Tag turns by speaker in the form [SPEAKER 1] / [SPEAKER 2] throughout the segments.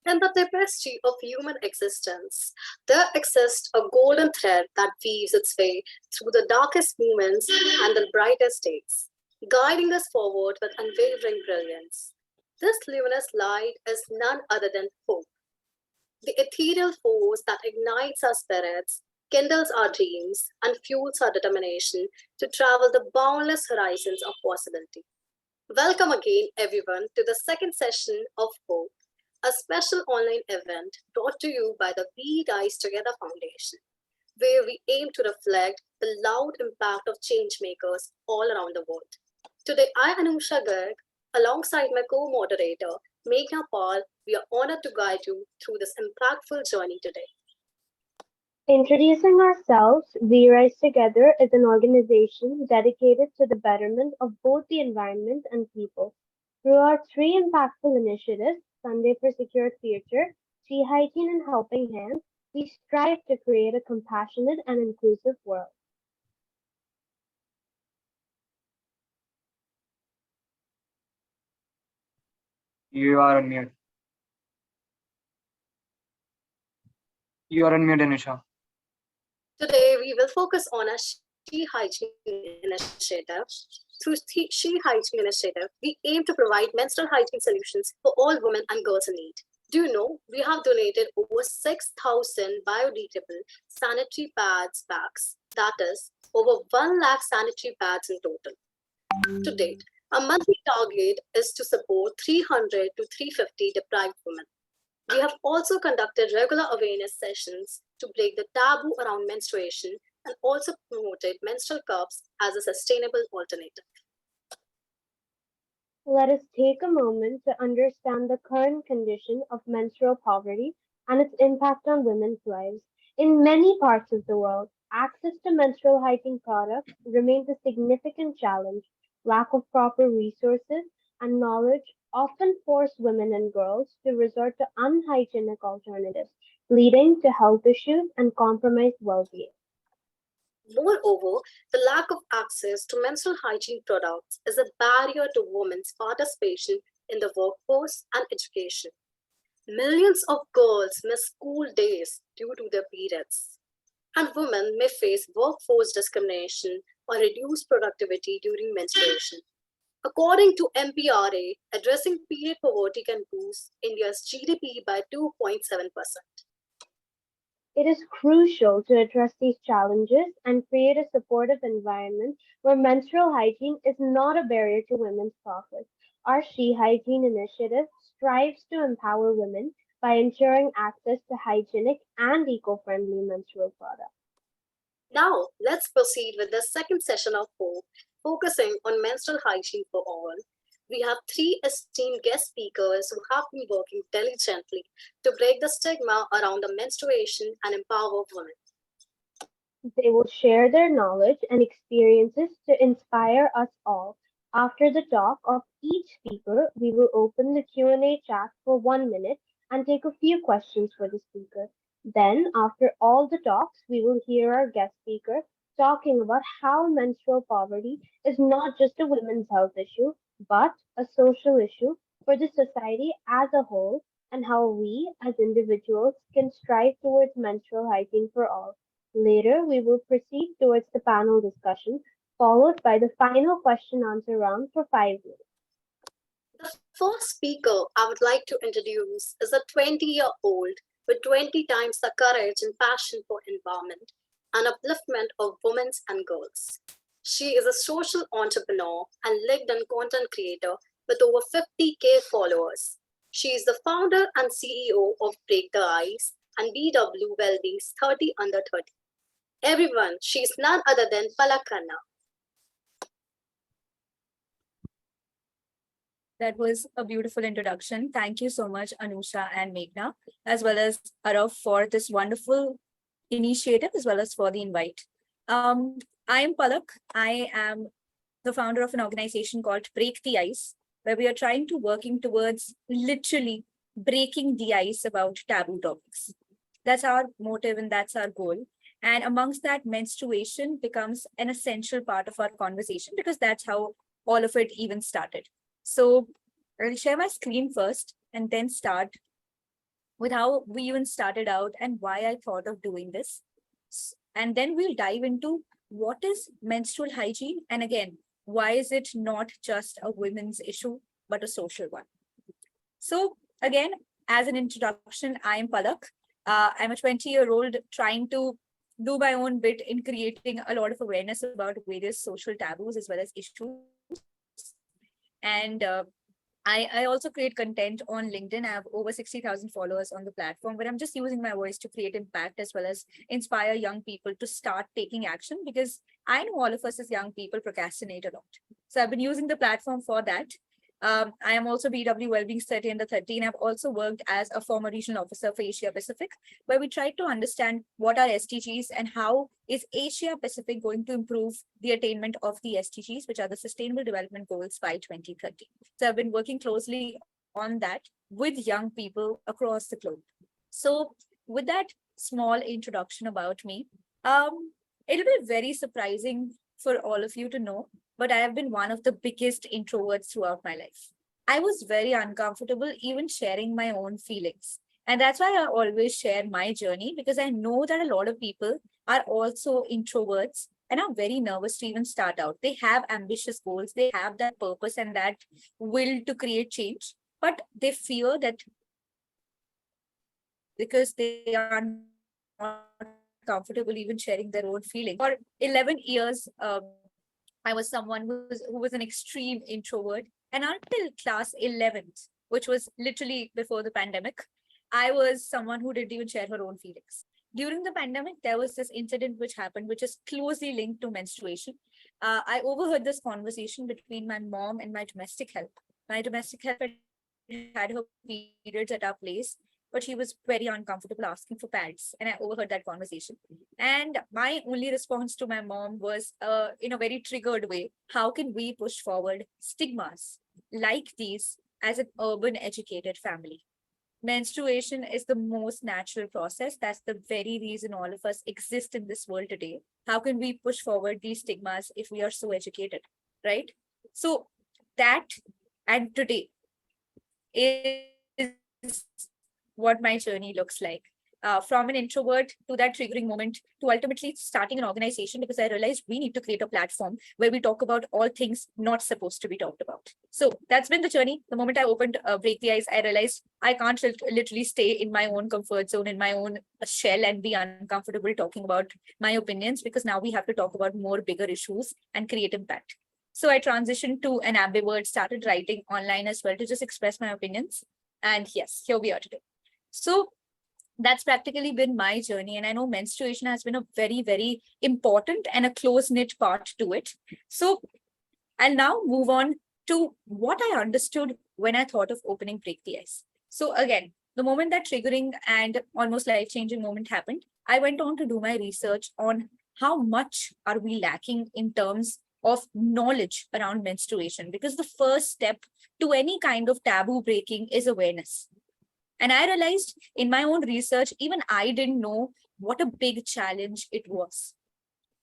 [SPEAKER 1] In the tapestry of human existence, there exists a golden thread that weaves its way through the darkest moments and the brightest days, guiding us forward with unwavering brilliance. This luminous light is none other than hope, the ethereal force that ignites our spirits, kindles our dreams, and fuels our determination to travel the boundless horizons of possibility. Welcome again, everyone, to the second session of Hope, a special online event brought to you by the We Rise Together Foundation, where we aim to reflect the loud impact of change makers all around the world. Today, I, Anusha Garg, alongside my co moderator, Meghna Paul, we are honored to guide you through this impactful journey today.
[SPEAKER 2] Introducing ourselves, We Rise Together is an organization dedicated to the betterment of both the environment and people. Through our three impactful initiatives, Sunday for Secure Future, Sea Hygiene and Helping Hands, we strive to create a compassionate and inclusive world.
[SPEAKER 3] You are on mute. You are on mute, Anisha.
[SPEAKER 1] Today, we will focus on a She Hygiene Initiative. Through She Hygiene Initiative, we aim to provide menstrual hygiene solutions for all women and girls in need. Do you know we have donated over 6,000 biodegradable sanitary pads bags? That is over 1 lakh sanitary pads in total. To date, our monthly target is to support 300 to 350 deprived women. We have also conducted regular awareness sessions to break the taboo around menstruation and also promoted menstrual cups as a sustainable alternative.
[SPEAKER 2] Let us take a moment to understand the current condition of menstrual poverty and its impact on women's lives. In many parts of the world, access to menstrual hygiene products remains a significant challenge. Lack of proper resources and knowledge often force women and girls to resort to unhygienic alternatives, leading to health issues and compromised well-being.
[SPEAKER 1] Moreover, the lack of access to menstrual hygiene products is a barrier to women's participation in the workforce and education. Millions of girls miss school days due to their periods, and women may face workforce discrimination or reduced productivity during menstruation. According to MPRA, addressing period poverty can boost India's GDP by 2.7%.
[SPEAKER 2] It is crucial to address these challenges and create a supportive environment where menstrual hygiene is not a barrier to women's progress. Our She Hygiene initiative strives to empower women by ensuring access to hygienic and eco-friendly menstrual products.
[SPEAKER 1] Now, let's proceed with the second session of Hope, focusing on menstrual hygiene for all. We have three esteemed guest speakers who have been working diligently to break the stigma around the menstruation and empower women.
[SPEAKER 2] They will share their knowledge and experiences to inspire us all. After the talk of each speaker, we will open the Q&A chat for 1 minute and take a few questions for the speaker. Then, after all the talks, we will hear our guest speaker talking about how menstrual poverty is not just a women's health issue, but a social issue for the society as a whole, and how we as individuals can strive towards menstrual hygiene for all. Later, we will proceed towards the panel discussion, followed by the final question answer round for 5 minutes.
[SPEAKER 1] The first speaker I would like to introduce is a 20-year-old with 20 times the courage and passion for empowerment and upliftment of women and girls. She is a social entrepreneur and LinkedIn content creator with over 50K followers. She is the founder and CEO of Break the Ice and BW Wellbeing's 30 Under 30. Everyone, she is none other than Palakh Khanna.
[SPEAKER 4] That was a beautiful introduction. Thank you so much, Anusha and Meghna, as well as Arav for this wonderful initiative, as well as for the invite. I am Palakh. I am the founder of an organization called Break the Ice, where we are trying to working towards literally breaking the ice about taboo topics. That's our motive and that's our goal. And amongst that, menstruation becomes an essential part of our conversation because that's how all of it even started. So I'll share my screen first and then start with how we even started out and why I thought of doing this. And then we'll dive into what is menstrual hygiene, and again, why is it not just a women's issue, but a social one? So, again, as an introduction, I am Palakh. I'm a 20-year-old trying to do my own bit in creating a lot of awareness about various social taboos as well as issues. And I also create content on LinkedIn. I have over 60,000 followers on the platform where I'm just using my voice to create impact as well as inspire young people to start taking action, because I know all of us as young people procrastinate a lot. So I've been using the platform for that. I am also BW Wellbeing 30 under 30, and I've also worked as a former regional officer for Asia Pacific, where we tried to understand what are SDGs and how is Asia Pacific going to improve the attainment of the SDGs, which are the Sustainable Development Goals by 2030. So I've been working closely on that with young people across the globe. So with that small introduction about me, it'll be very surprising for all of you to know, but I have been one of the biggest introverts throughout my life. I was very uncomfortable even sharing my own feelings. And that's why I always share my journey, because I know that a lot of people are also introverts and are very nervous to even start out. They have ambitious goals, they have that purpose and that will to create change, but they fear that because they are not comfortable even sharing their own feelings. For 11 years, I was someone who was an extreme introvert. And until class 11th, which was literally before the pandemic, I was someone who didn't even share her own feelings. During the pandemic, there was this incident which happened, which is closely linked to menstruation. I overheard this conversation between my mom and my domestic help. My domestic help had her periods at our place, but she was very uncomfortable asking for pads. And I overheard that conversation. And my only response to my mom was, in a very triggered way, how can we push forward stigmas like these as an urban educated family? Menstruation is the most natural process. That's the very reason all of us exist in this world today. How can we push forward these stigmas if we are so educated, right? So that and today is what my journey looks like. From an introvert to that triggering moment to ultimately starting an organization, because I realized we need to create a platform where we talk about all things not supposed to be talked about. So that's been the journey. The moment I opened Break the Ice, I realized I can't literally stay in my own comfort zone, in my own shell, and be uncomfortable talking about my opinions, because now we have to talk about more bigger issues and create impact. So I transitioned to an ambivert, started writing online as well to just express my opinions. And yes, here we are today. So that's practically been my journey. And I know menstruation has been a very, very important and a close-knit part to it. So I'll now move on to what I understood when I thought of opening Break the Ice. So again, the moment that triggering and almost life-changing moment happened, I went on to do my research on how much are we lacking in terms of knowledge around menstruation, because the first step to any kind of taboo breaking is awareness. And I realized in my own research, even I didn't know what a big challenge it was.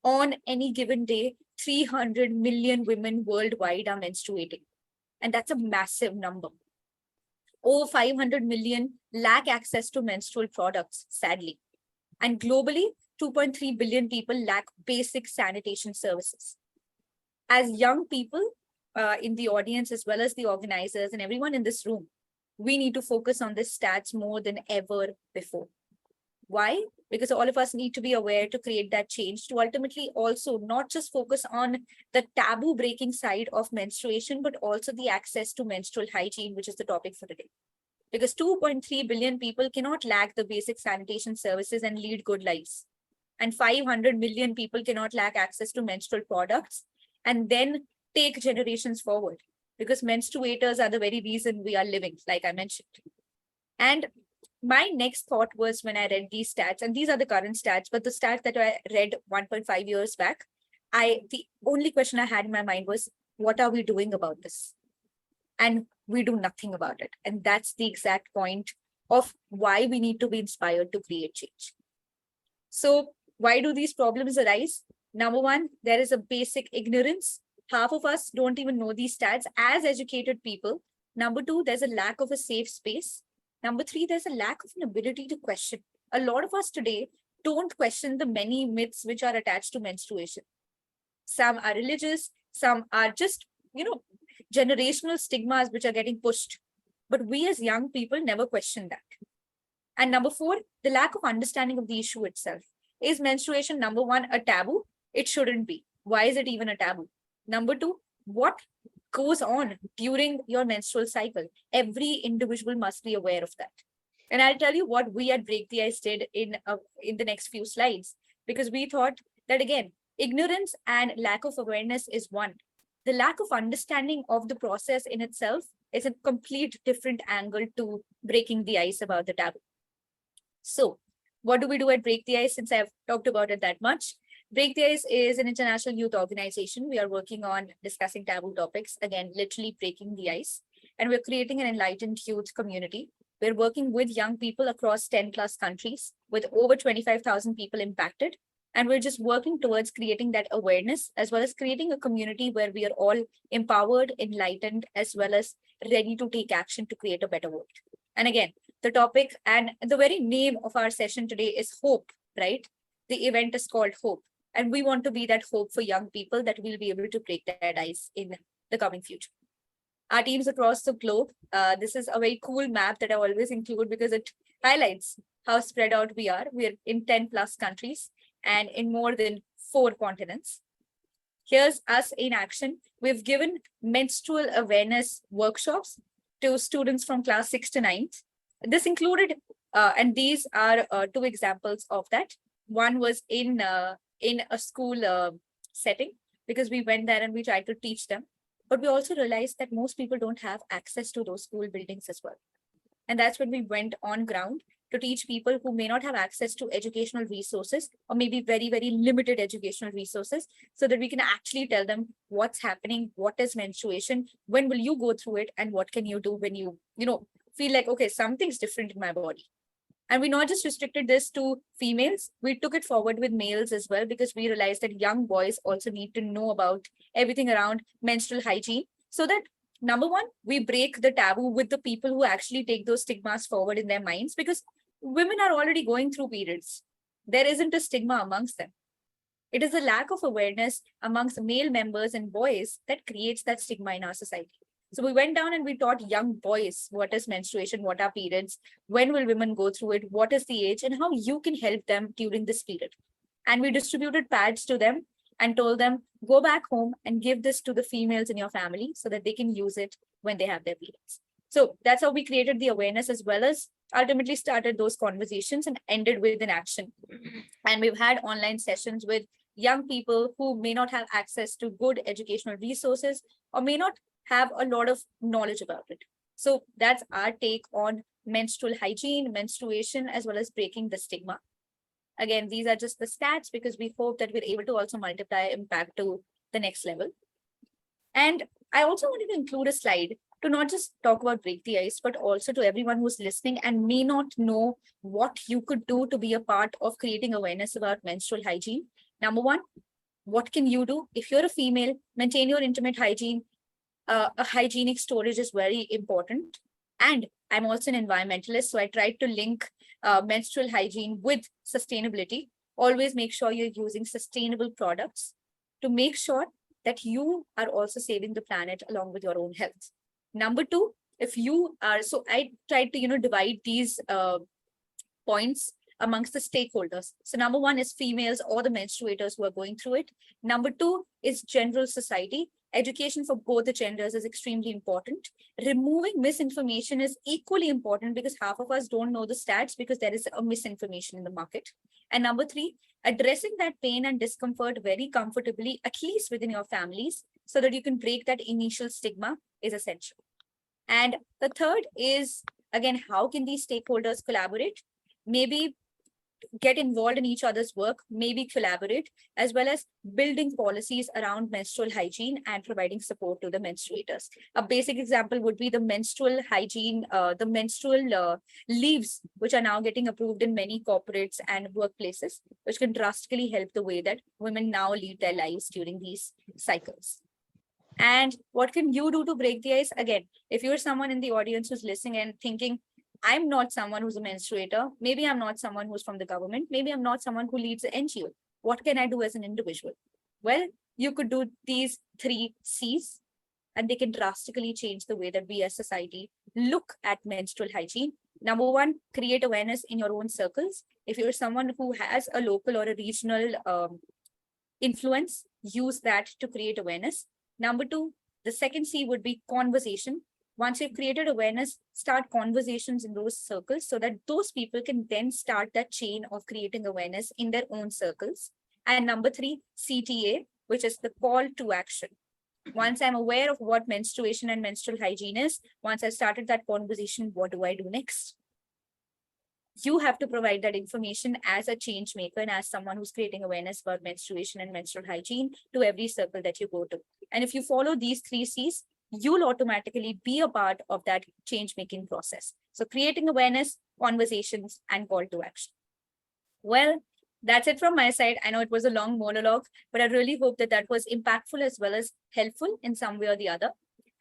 [SPEAKER 4] On any given day, 300 million women worldwide are menstruating. And that's a massive number. Over 500 million lack access to menstrual products, sadly. And globally, 2.3 billion people lack basic sanitation services. As young people in the audience, as well as the organizers and everyone in this room, we need to focus on this stats more than ever before. Why? Because all of us need to be aware to create that change, to ultimately also not just focus on the taboo breaking side of menstruation, but also the access to menstrual hygiene, which is the topic for today. Because 2.3 billion people cannot lack the basic sanitation services and lead good lives. And 500 million people cannot lack access to menstrual products and then take generations forward, because menstruators are the very reason we are living, like I mentioned. And my next thought was when I read these stats, and these are the current stats, but the stats that I read 1.5 years back, the only question I had in my mind was, what are we doing about this? And we do nothing about it. And that's the exact point of why we need to be inspired to create change. So why do these problems arise? Number one, there is a basic ignorance. Half of us don't even know these stats as educated people. Number two, there's a lack of a safe space. Number three, there's a lack of an ability to question. A lot of us today don't question the many myths which are attached to menstruation. Some are religious, some are just, generational stigmas which are getting pushed. But we as young people never question that. And number four, the lack of understanding of the issue itself. Is menstruation, number one, a taboo? It shouldn't be. Why is it even a taboo? Number two, what goes on during your menstrual cycle? Every individual must be aware of that. And I'll tell you what we at Break the Ice did in the next few slides, because we thought that, again, ignorance and lack of awareness is one. The lack of understanding of the process in itself is a complete different angle to breaking the ice about the taboo. So what do we do at Break the Ice, since I've talked about it that much? Break the Ice is an international youth organization. We are working on discussing taboo topics, again, literally breaking the ice. And we're creating an enlightened youth community. We're working with young people across 10 plus countries with over 25,000 people impacted. And we're just working towards creating that awareness, as well as creating a community where we are all empowered, enlightened, as well as ready to take action to create a better world. And again, the topic and the very name of our session today is hope, right? The event is called Hope. And we want to be that hope for young people that will be able to break that ice in the coming future. Our teams across the globe, this is a very cool map that I always include because it highlights how spread out we are. We're in 10 plus countries and in more than 4 continents. Here's us in action. We've given menstrual awareness workshops to students from class 6 to 9th. This included, and these are 2 examples of that. One was in a school setting, because we went there and we tried to teach them. But we also realized that most people don't have access to those school buildings as well. And that's when we went on ground to teach people who may not have access to educational resources, or maybe very, very limited educational resources, so that we can actually tell them what's happening, what is menstruation, when will you go through it, and what can you do when you feel like, okay, something's different in my body. And we not just restricted this to females, we took it forward with males as well, because we realized that young boys also need to know about everything around menstrual hygiene, so that, number one, we break the taboo with the people who actually take those stigmas forward in their minds, because women are already going through periods. There isn't a stigma amongst them. It is a lack of awareness amongst male members and boys that creates that stigma in our society. So we went down and we taught young boys what is menstruation, what are periods, when will women go through it, what is the age, and how you can help them during this period. And we distributed pads to them and told them, go back home and give this to the females in your family so that they can use it when they have their periods. So that's how we created the awareness, as well as ultimately started those conversations and ended with an action. And we've had online sessions with young people who may not have access to good educational resources or may not have a lot of knowledge about it. So that's our take on menstrual hygiene, menstruation, as well as breaking the stigma. Again, these are just the stats because we hope that we're able to also multiply impact to the next level. And I also wanted to include a slide to not just talk about Break the Ice, but also to everyone who's listening and may not know what you could do to be a part of creating awareness about menstrual hygiene. Number one, what can you do? If you're a female, maintain your intimate hygiene. A hygienic storage is very important. And I'm also an environmentalist, so I tried to link menstrual hygiene with sustainability. Always make sure you're using sustainable products to make sure that you are also saving the planet along with your own health. Number two, if you are, so I tried to, divide these points amongst the stakeholders. So number one is females or the menstruators who are going through it. Number two is general society. Education for both the genders is extremely important. Removing misinformation is equally important because half of us don't know the stats because there is a misinformation in the market. And number three, addressing that pain and discomfort very comfortably, at least within your families, so that you can break that initial stigma is essential. And the third is, again, how can these stakeholders collaborate? Maybe get involved in each other's work, maybe collaborate, as well as building policies around menstrual hygiene and providing support to the menstruators. A basic example would be the menstrual hygiene, the menstrual leaves, which are now getting approved in many corporates and workplaces, which can drastically help the way that women now lead their lives during these cycles. And what can you do to break the ice? Again, if you're someone in the audience who's listening and thinking, I'm not someone who's a menstruator. Maybe I'm not someone who's from the government. Maybe I'm not someone who leads an NGO. What can I do as an individual? Well, you could do these 3 C's, and they can drastically change the way that we as society look at menstrual hygiene. Number one, create awareness in your own circles. If you're someone who has a local or a regional influence, use that to create awareness. Number two, the second C would be conversation. Once you've created awareness, start conversations in those circles so that those people can then start that chain of creating awareness in their own circles. And number three, CTA, which is the call to action. Once I'm aware of what menstruation and menstrual hygiene is, once I started that conversation, what do I do next? You have to provide that information as a change maker and as someone who's creating awareness about menstruation and menstrual hygiene to every circle that you go to. And if you follow these 3 C's, you'll automatically be a part of that change making process. So creating awareness, conversations, and call to action. Well, that's it from my side. I know it was a long monologue, but I really hope that that was impactful as well as helpful in some way or the other.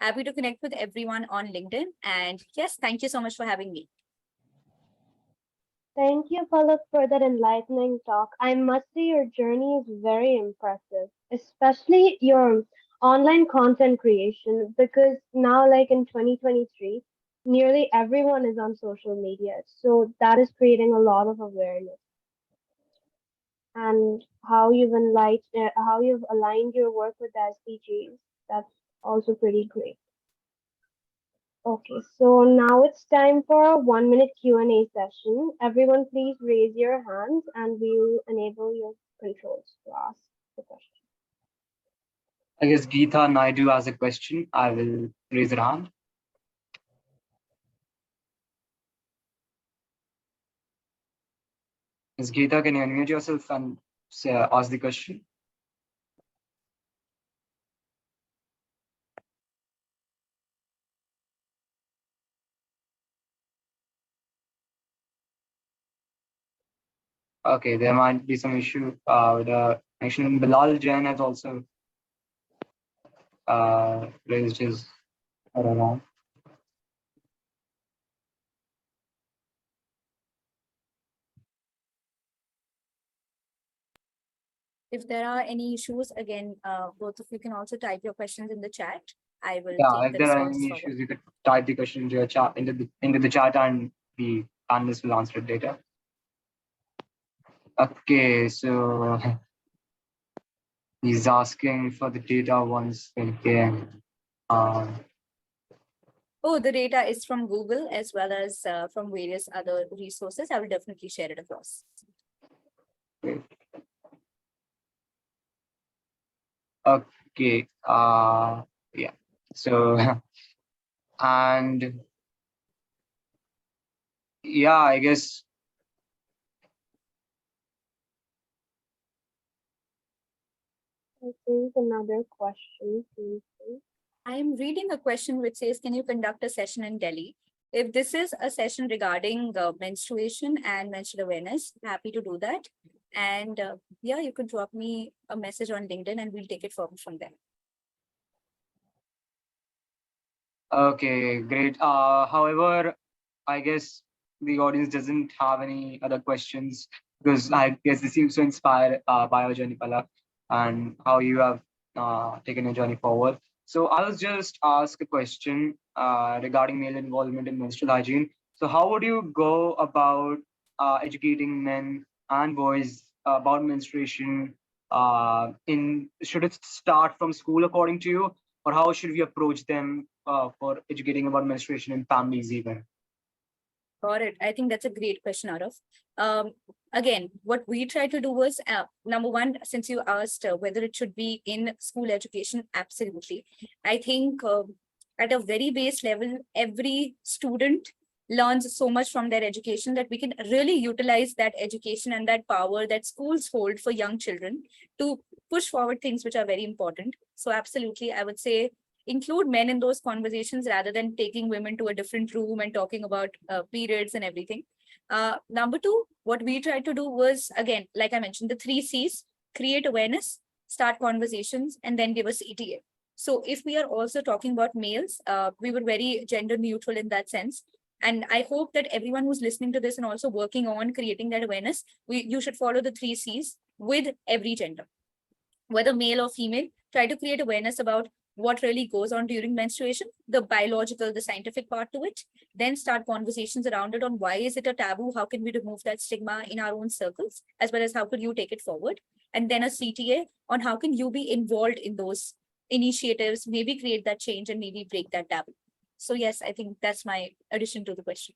[SPEAKER 4] Happy to connect with everyone on LinkedIn. And yes, thank you so much for having me.
[SPEAKER 2] Thank you, Palak, for that enlightening talk. I must say your journey is very impressive, especially your online content creation, because now, like in 2023, nearly everyone is on social media. So that is creating a lot of awareness. And how you've aligned your work with SDGs, that's also pretty great. Okay, so now it's time for a 1 minute Q&A session. Everyone please raise your hands and we'll enable your controls to ask the question.
[SPEAKER 3] I guess Geeta Naidu has a question. I will raise her hand. Ms. Geeta, can you unmute yourself and ask the question? Okay, there might be some issue with the connection. Bilal Jain has also raised his, I don't know.
[SPEAKER 4] If there are any issues, again, both of you can also type your questions in the chat. I will
[SPEAKER 3] Yeah,
[SPEAKER 4] take
[SPEAKER 3] if
[SPEAKER 4] the
[SPEAKER 3] there are
[SPEAKER 4] response
[SPEAKER 3] any
[SPEAKER 4] forward.
[SPEAKER 3] issues, you could type the question into your chat into the chat, and the panelists will answer it later. Okay, so he's asking for the data once again.
[SPEAKER 4] Oh, the data is from Google as well as from various other resources. I will definitely share it across.
[SPEAKER 3] Great. Okay. Yeah. So, and yeah, I guess.
[SPEAKER 2] I think another question, please.
[SPEAKER 4] I am reading a question which says, can you conduct a session in Delhi? If this is a session regarding menstruation and menstrual awareness, happy to do that. And yeah, you could drop me a message on LinkedIn and we'll take it forward from there.
[SPEAKER 3] Okay, great. However, I guess the audience doesn't have any other questions because I guess they seem so inspired by your journey, Palakh, and how you have taken your journey forward. So I'll just ask a question regarding male involvement in menstrual hygiene. So how would you go about educating men and boys about menstruation? Should it start from school according to you, or how should we approach them for educating about menstruation in families even?
[SPEAKER 4] Got it. I think that's a great question, Arav. Again, what we try to do was, number one, since you asked whether it should be in school education, absolutely. I think at a very base level, every student learns so much from their education that we can really utilize that education and that power that schools hold for young children to push forward things which are very important. So absolutely, I would say include men in those conversations rather than taking women to a different room and talking about periods and everything. Number two, what we tried to do was, again, like I mentioned, the 3 C's: create awareness, start conversations, and then give us ETA. So if we are also talking about males, we were very gender neutral in that sense. And I hope that everyone who's listening to this and also working on creating that awareness, you should follow the 3 C's with every gender, whether male or female. Try to create awareness about what really goes on during menstruation, the biological, the scientific part to it. Then start conversations around it on why is it a taboo? How can we remove that stigma in our own circles, as well as how could you take it forward? And then a CTA on how can you be involved in those initiatives, maybe create that change and maybe break that taboo. So yes, I think that's my addition to the question.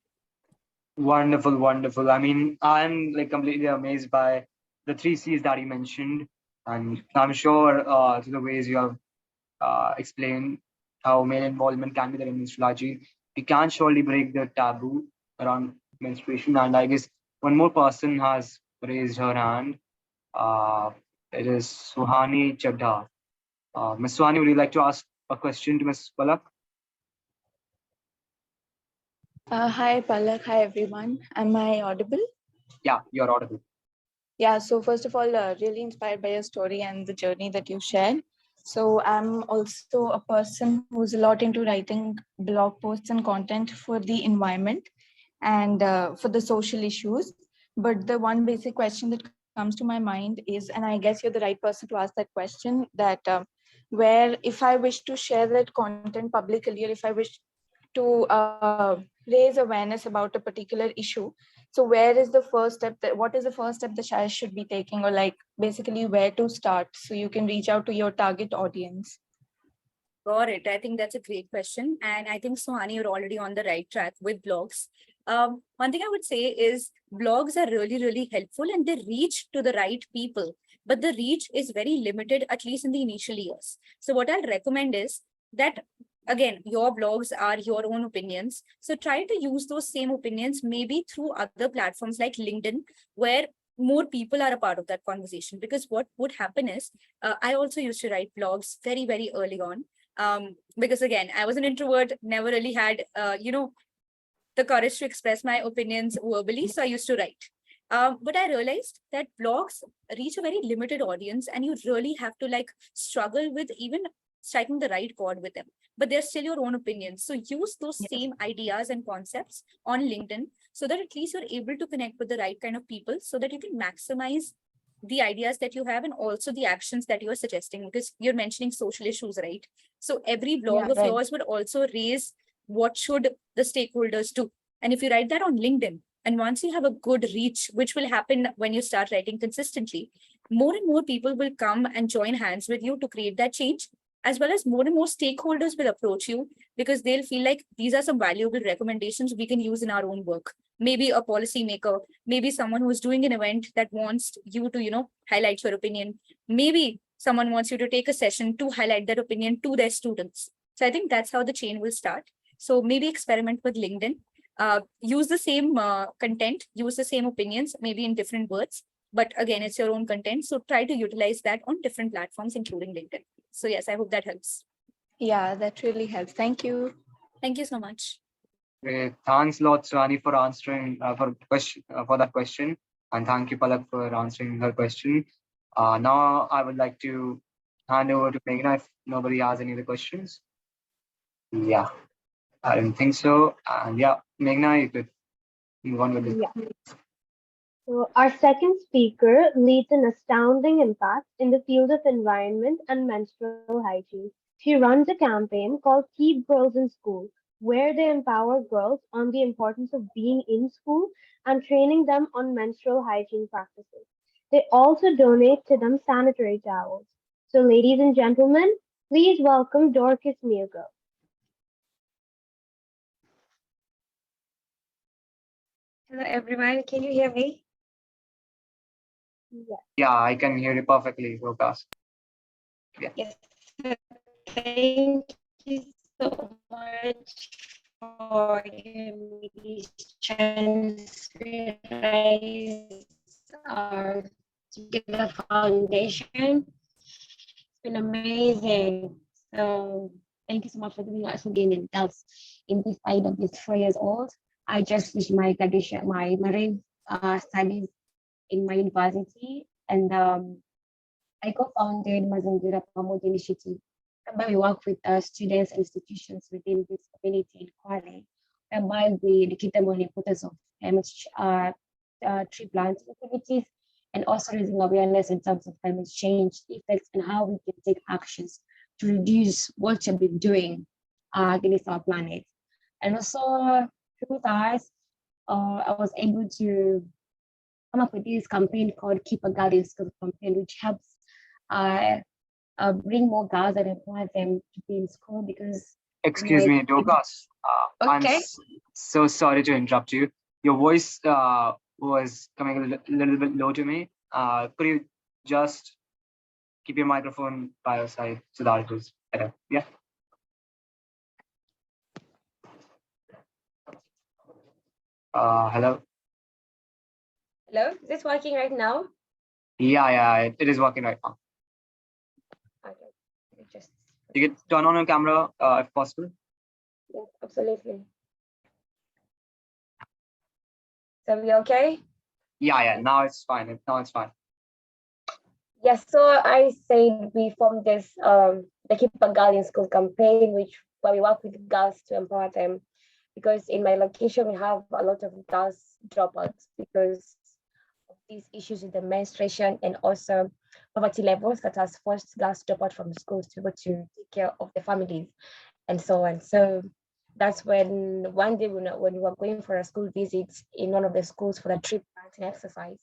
[SPEAKER 3] Wonderful, wonderful. I mean, I'm like completely amazed by the 3 C's that you mentioned, and I'm sure to the ways you have explained how male involvement can be there in menstrual hygiene, we can surely break the taboo around menstruation. And I guess one more person has raised her hand. Uh, it is Suhani Chadha. Ms. Suhani, would you like to ask a question to Ms. Palakh?
[SPEAKER 5] Hi, Palakh. Hi, everyone. Am I audible?
[SPEAKER 3] Yeah, you're audible.
[SPEAKER 5] Yeah, so first of all, really inspired by your story and the journey that you shared. So I'm also a person who's a lot into writing blog posts and content for the environment and for the social issues. But the one basic question that comes to my mind is, and I guess you're the right person to ask that question, that where if I wish to share that content publicly, or if I wish to raise awareness about a particular issue, so where is the first step, that what is the first step the child should be taking, or like basically where to start so you can reach out to your target audience?
[SPEAKER 4] Got it. I think that's a great question. And I think, Suhani, you're already on the right track with blogs. One thing I would say is blogs are really, really helpful and they reach to the right people, but the reach is very limited, at least in the initial years. So what I'll recommend is that, again, your blogs are your own opinions. So try to use those same opinions, maybe through other platforms like LinkedIn, where more people are a part of that conversation. Because what would happen is, I also used to write blogs very, very early on. Because again, I was an introvert, never really had, the courage to express my opinions verbally. So I used to write. But I realized that blogs reach a very limited audience and you really have to like struggle with even striking the right chord with them. But they're still your own opinions. So use those same ideas and concepts on LinkedIn so that at least you're able to connect with the right kind of people so that you can maximize the ideas that you have and also the actions that you're suggesting, because you're mentioning social issues, right? So every blog of
[SPEAKER 5] right.
[SPEAKER 4] yours would also raise what should the stakeholders do. And if you write that on LinkedIn, and once you have a good reach, which will happen when you start writing consistently, more and more people will come and join hands with you to create that change, as well as more and more stakeholders will approach you because they'll feel like these are some valuable recommendations we can use in our own work. Maybe a policymaker, maybe someone who's doing an event that wants you to, highlight your opinion. Maybe someone wants you to take a session to highlight that opinion to their students. So I think that's how the chain will start. So maybe experiment with LinkedIn. Use the same content, use the same opinions, maybe in different words. But again, it's your own content. So try to utilize that on different platforms, including LinkedIn. So yes, I hope that helps.
[SPEAKER 5] Yeah, that really helps. Thank you.
[SPEAKER 4] Thank you so much.
[SPEAKER 3] Great. Thanks a lot, Suhani, for answering for that question, and thank you, Palak, for answering her question. Now I would like to hand over to Meghna if nobody has any other questions. Yeah, I don't think so. And yeah, Meghna, you could move on with this.
[SPEAKER 2] Yeah. So our second speaker leads an astounding impact in the field of environment and menstrual hygiene. She runs a campaign called Keep Girls in School, where they empower girls on the importance of being in school and training them on menstrual hygiene practices. They also donate to them sanitary towels. So, ladies and gentlemen, please welcome Dorcas Mugo.
[SPEAKER 6] Hello everyone, can you hear me?
[SPEAKER 2] Yes.
[SPEAKER 3] Yeah, I can hear you perfectly, Dorcas.
[SPEAKER 6] Yes. Thank you so much for giving me these chance to raise our together foundation. It's been amazing. So thank you so much for giving us again in adults in this side of this 4 years old. I just finished my graduation, my marine studies in my university, and I co-founded Mazangira Promote Initiative, where we work with students and institutions within this community in Kwale whereby we educate them on the importance of tree planting activities, and also raising awareness in terms of climate change effects and how we can take actions to reduce what we've been doing against our planet. And also through that, I was able to come up with this campaign called Keep a Girl in School campaign, which helps bring more girls and empower them to be in school because
[SPEAKER 3] Excuse me, Dorcas.
[SPEAKER 6] Okay.
[SPEAKER 3] So sorry to interrupt you. Your voice was coming a little bit low to me. Could you just keep your microphone by your side so that it was better? Yeah. Hello.
[SPEAKER 6] Hello, is this working right now?
[SPEAKER 3] Yeah, it is working right now.
[SPEAKER 6] Okay, just
[SPEAKER 3] You can turn on your camera if possible.
[SPEAKER 6] yeah, absolutely. So we okay?
[SPEAKER 3] Yeah. Now it's fine. Now it's fine.
[SPEAKER 6] Yes, so I said we formed this the Keep a Girl in School campaign, which where we work with girls to empower them. Because in my location we have a lot of girls dropouts because of these issues with the menstruation and also poverty levels that has forced girls to drop out from schools to go to take care of the families and so on. So that's when one day when we were going for a school visit in one of the schools for the tree planting exercise,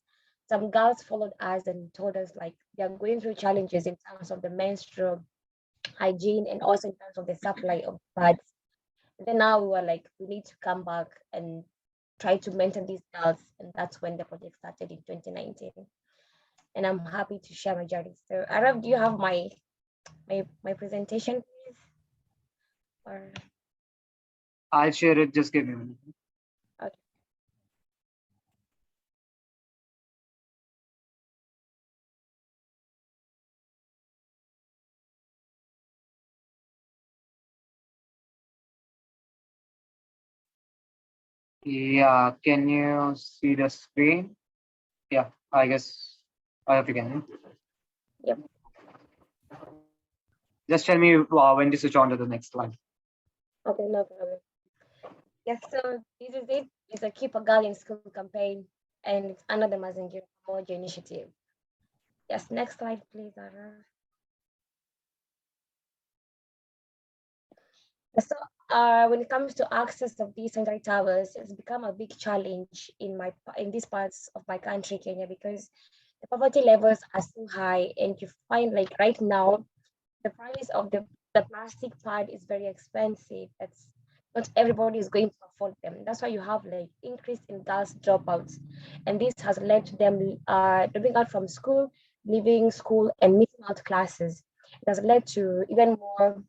[SPEAKER 6] some girls followed us and told us like they are going through challenges in terms of the menstrual hygiene and also in terms of the supply of pads. And then now we were like, we need to come back and try to mentor these girls. And that's when the project started in 2019. And I'm happy to share my journey. So Arab, do you have my presentation, please? Or
[SPEAKER 3] I'll share it. Just give me a minute.
[SPEAKER 6] okay.
[SPEAKER 3] Yeah, can you see the screen? Yeah, I guess I hope you can.
[SPEAKER 6] Yep.
[SPEAKER 3] Just tell me when to switch on to the next slide.
[SPEAKER 6] Okay, no problem. Yes, so this is it. It's a Keep a Girl in School campaign, and it's under the Mazingira Moja initiative. Yes, next slide, please, Arab. So when it comes to access of these sanitary towers, it's become a big challenge in these parts of my country, Kenya, because the poverty levels are so high, and you find like right now the price of the plastic pad is very expensive. That's not everybody is going to afford them. That's why you have like increase in girls dropouts, and this has led to them dropping out from school, leaving school, and missing out classes. It has led to even more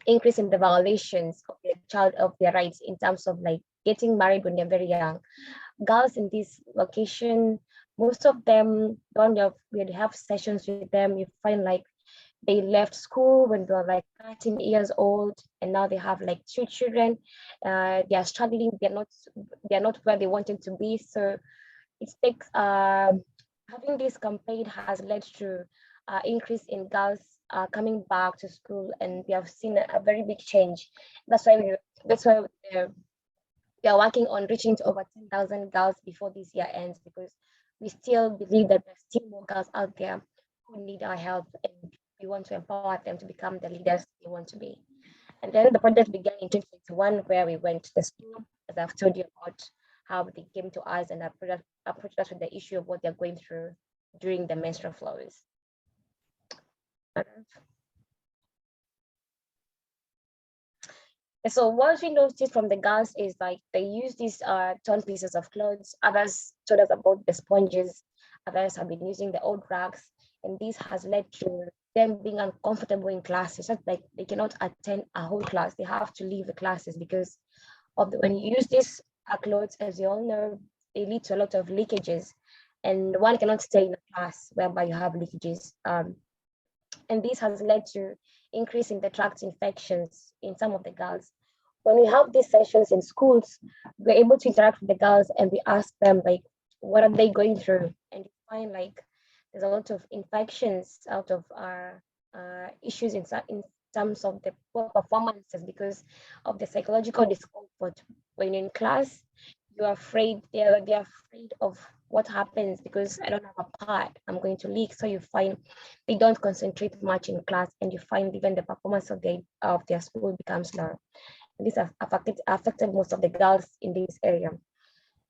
[SPEAKER 6] increase in the violations of the child of their rights in terms of like getting married when they're very young. Girls in this location, most of them don't have we have sessions with them. You find like they left school when they were like 13 years old and now they have like 2 children. They are struggling, they're not where they wanted to be. So it takes having this campaign has led to increase in girls coming back to school, and we have seen a very big change. That's why we are working on reaching to over 10,000 girls before this year ends, because we still believe that there's still more girls out there who need our help, and we want to empower them to become the leaders they want to be. And then the project began in 2021, where we went to the school, as I've told you about how they came to us and approached us with the issue of what they're going through during the menstrual flows. So what we noticed from the girls is like they use these torn pieces of clothes. Others told us about the sponges. Others have been using the old rags, and this has led to them being uncomfortable in classes. It's like they cannot attend a whole class. They have to leave the classes because of when you use these clothes, as you all know, they lead to a lot of leakages, and one cannot stay in a class whereby you have leakages. And this has led to increase in the tract infections in some of the girls. When we have these sessions in schools, we're able to interact with the girls and we ask them like, what are they going through? And you find like there's a lot of infections out of our issues in terms of the poor performances because of the psychological discomfort when you're in class, you're afraid, they're afraid of what happens because I don't have a pad, I'm going to leak. So you find they don't concentrate much in class, and you find even the performance of their school becomes low. And this has affected most of the girls in this area.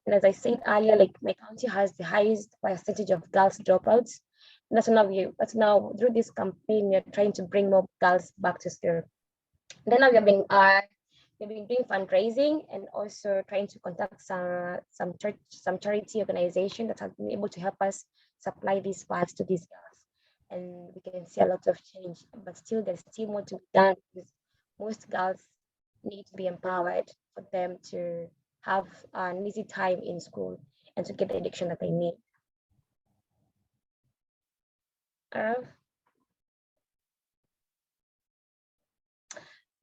[SPEAKER 6] And as I said earlier, like my county has the highest percentage of girls dropouts. And that's now through this campaign, we're trying to bring more girls back to school. Then now we've been doing fundraising and also trying to contact some charity organization that has been able to help us supply these pads to these girls. And we can see a lot of change, but still there's still more to be done because most girls need to be empowered for them to have an easy time in school and to get the education that they need.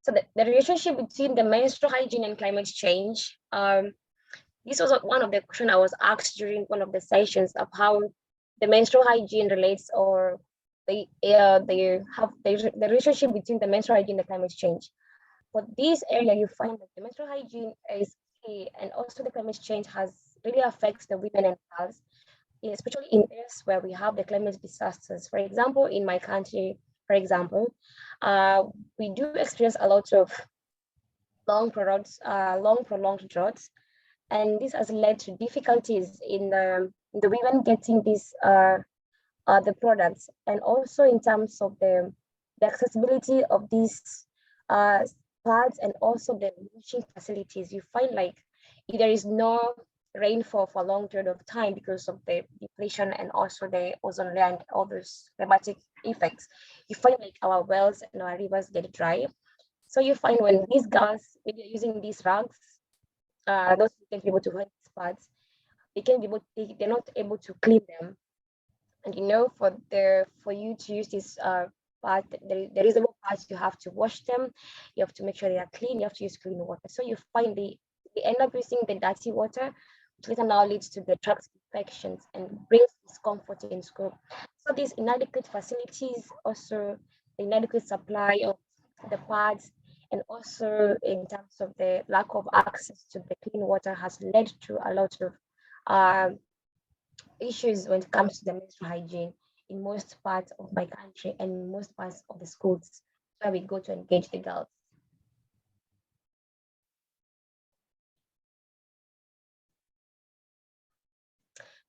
[SPEAKER 6] So the relationship between the menstrual hygiene and climate change. This was one of the questions I was asked during one of the sessions of how the menstrual hygiene relates, or they have the relationship between the menstrual hygiene and climate change. For this area, you find that the menstrual hygiene is key, and also the climate change has really affects the women and girls, especially in areas where we have the climate disasters. For example, in my country, for example, we do experience a lot of long prolonged droughts, and this has led to difficulties in the women getting the products, and also in terms of the accessibility of these pads and also the washing facilities. You find like if there is no rainfall for a long period of time because of the depletion and also the ozone layer and all those climatic effects, you find like our wells and our rivers get dry. So you find when these girls, when you're using these rugs, those who can be able to hold these pads, they're not able to clean them. And for you to use this part, the reasonable parts, you have to wash them, you have to make sure they are clean, you have to use clean water. So you find they end up using the dirty water, which later now leads to the drugs infections and brings discomfort in school. So these inadequate facilities, also the inadequate supply of the pads, and also in terms of the lack of access to the clean water has led to a lot of issues when it comes to the menstrual hygiene in most parts of my country and most parts of the schools where we go to engage the girls.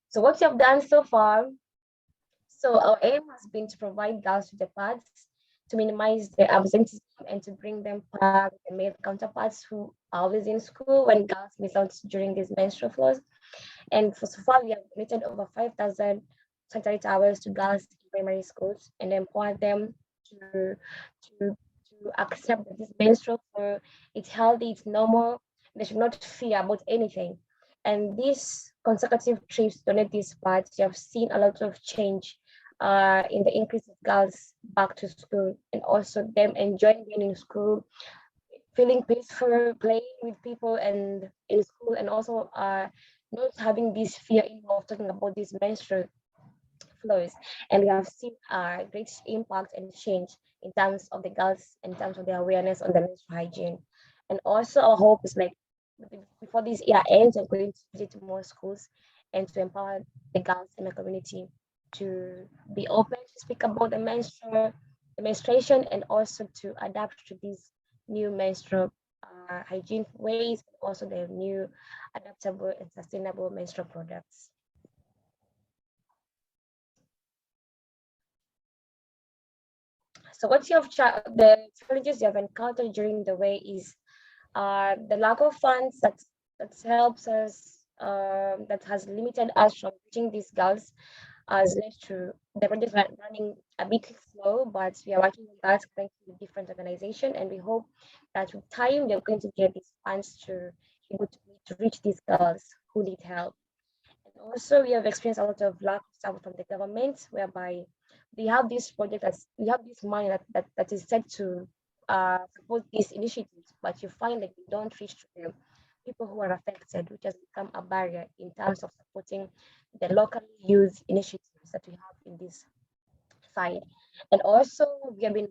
[SPEAKER 6] So what we have done so far, so our aim has been to provide girls with the pads to minimize their absenteeism and to bring them back with the male counterparts who are always in school when girls miss out during these menstrual flows. And for so far, we have donated over 5,000 sanitary towels to girls in primary schools and empower them to, to, to accept that this menstrual flow, it's healthy, it's normal, they should not fear about anything. And these consecutive trips to donate these pads, you have seen a lot of change in the increase of girls back to school, and also them enjoying being in school, feeling peaceful, playing with people and in school, and also not having this fear of talking about these menstrual flows. And we have seen a great impact and change in terms of the girls, in terms of their awareness on the menstrual hygiene. And also our hope is like before this year ends, we're going to visit more schools and to empower the girls in the community to be open to speak about the menstruation, and also to adapt to these new menstrual hygiene ways, also the new adaptable and sustainable menstrual products. So what the challenges you have encountered during the way is the lack of funds that helps us, that has limited us from reaching these girls, has led to the project running a bit slow, but we are working on that currently with different organizations, and we hope that with time they're going to get these funds to be able to reach these girls who need help. And also we have experienced a lot of lack of support from the government, whereby we have this project we have this money that is set to support these initiatives, but you find that they don't reach to the people who are affected, which has become a barrier in terms of supporting the local youth initiatives that we have in this side. And also we have been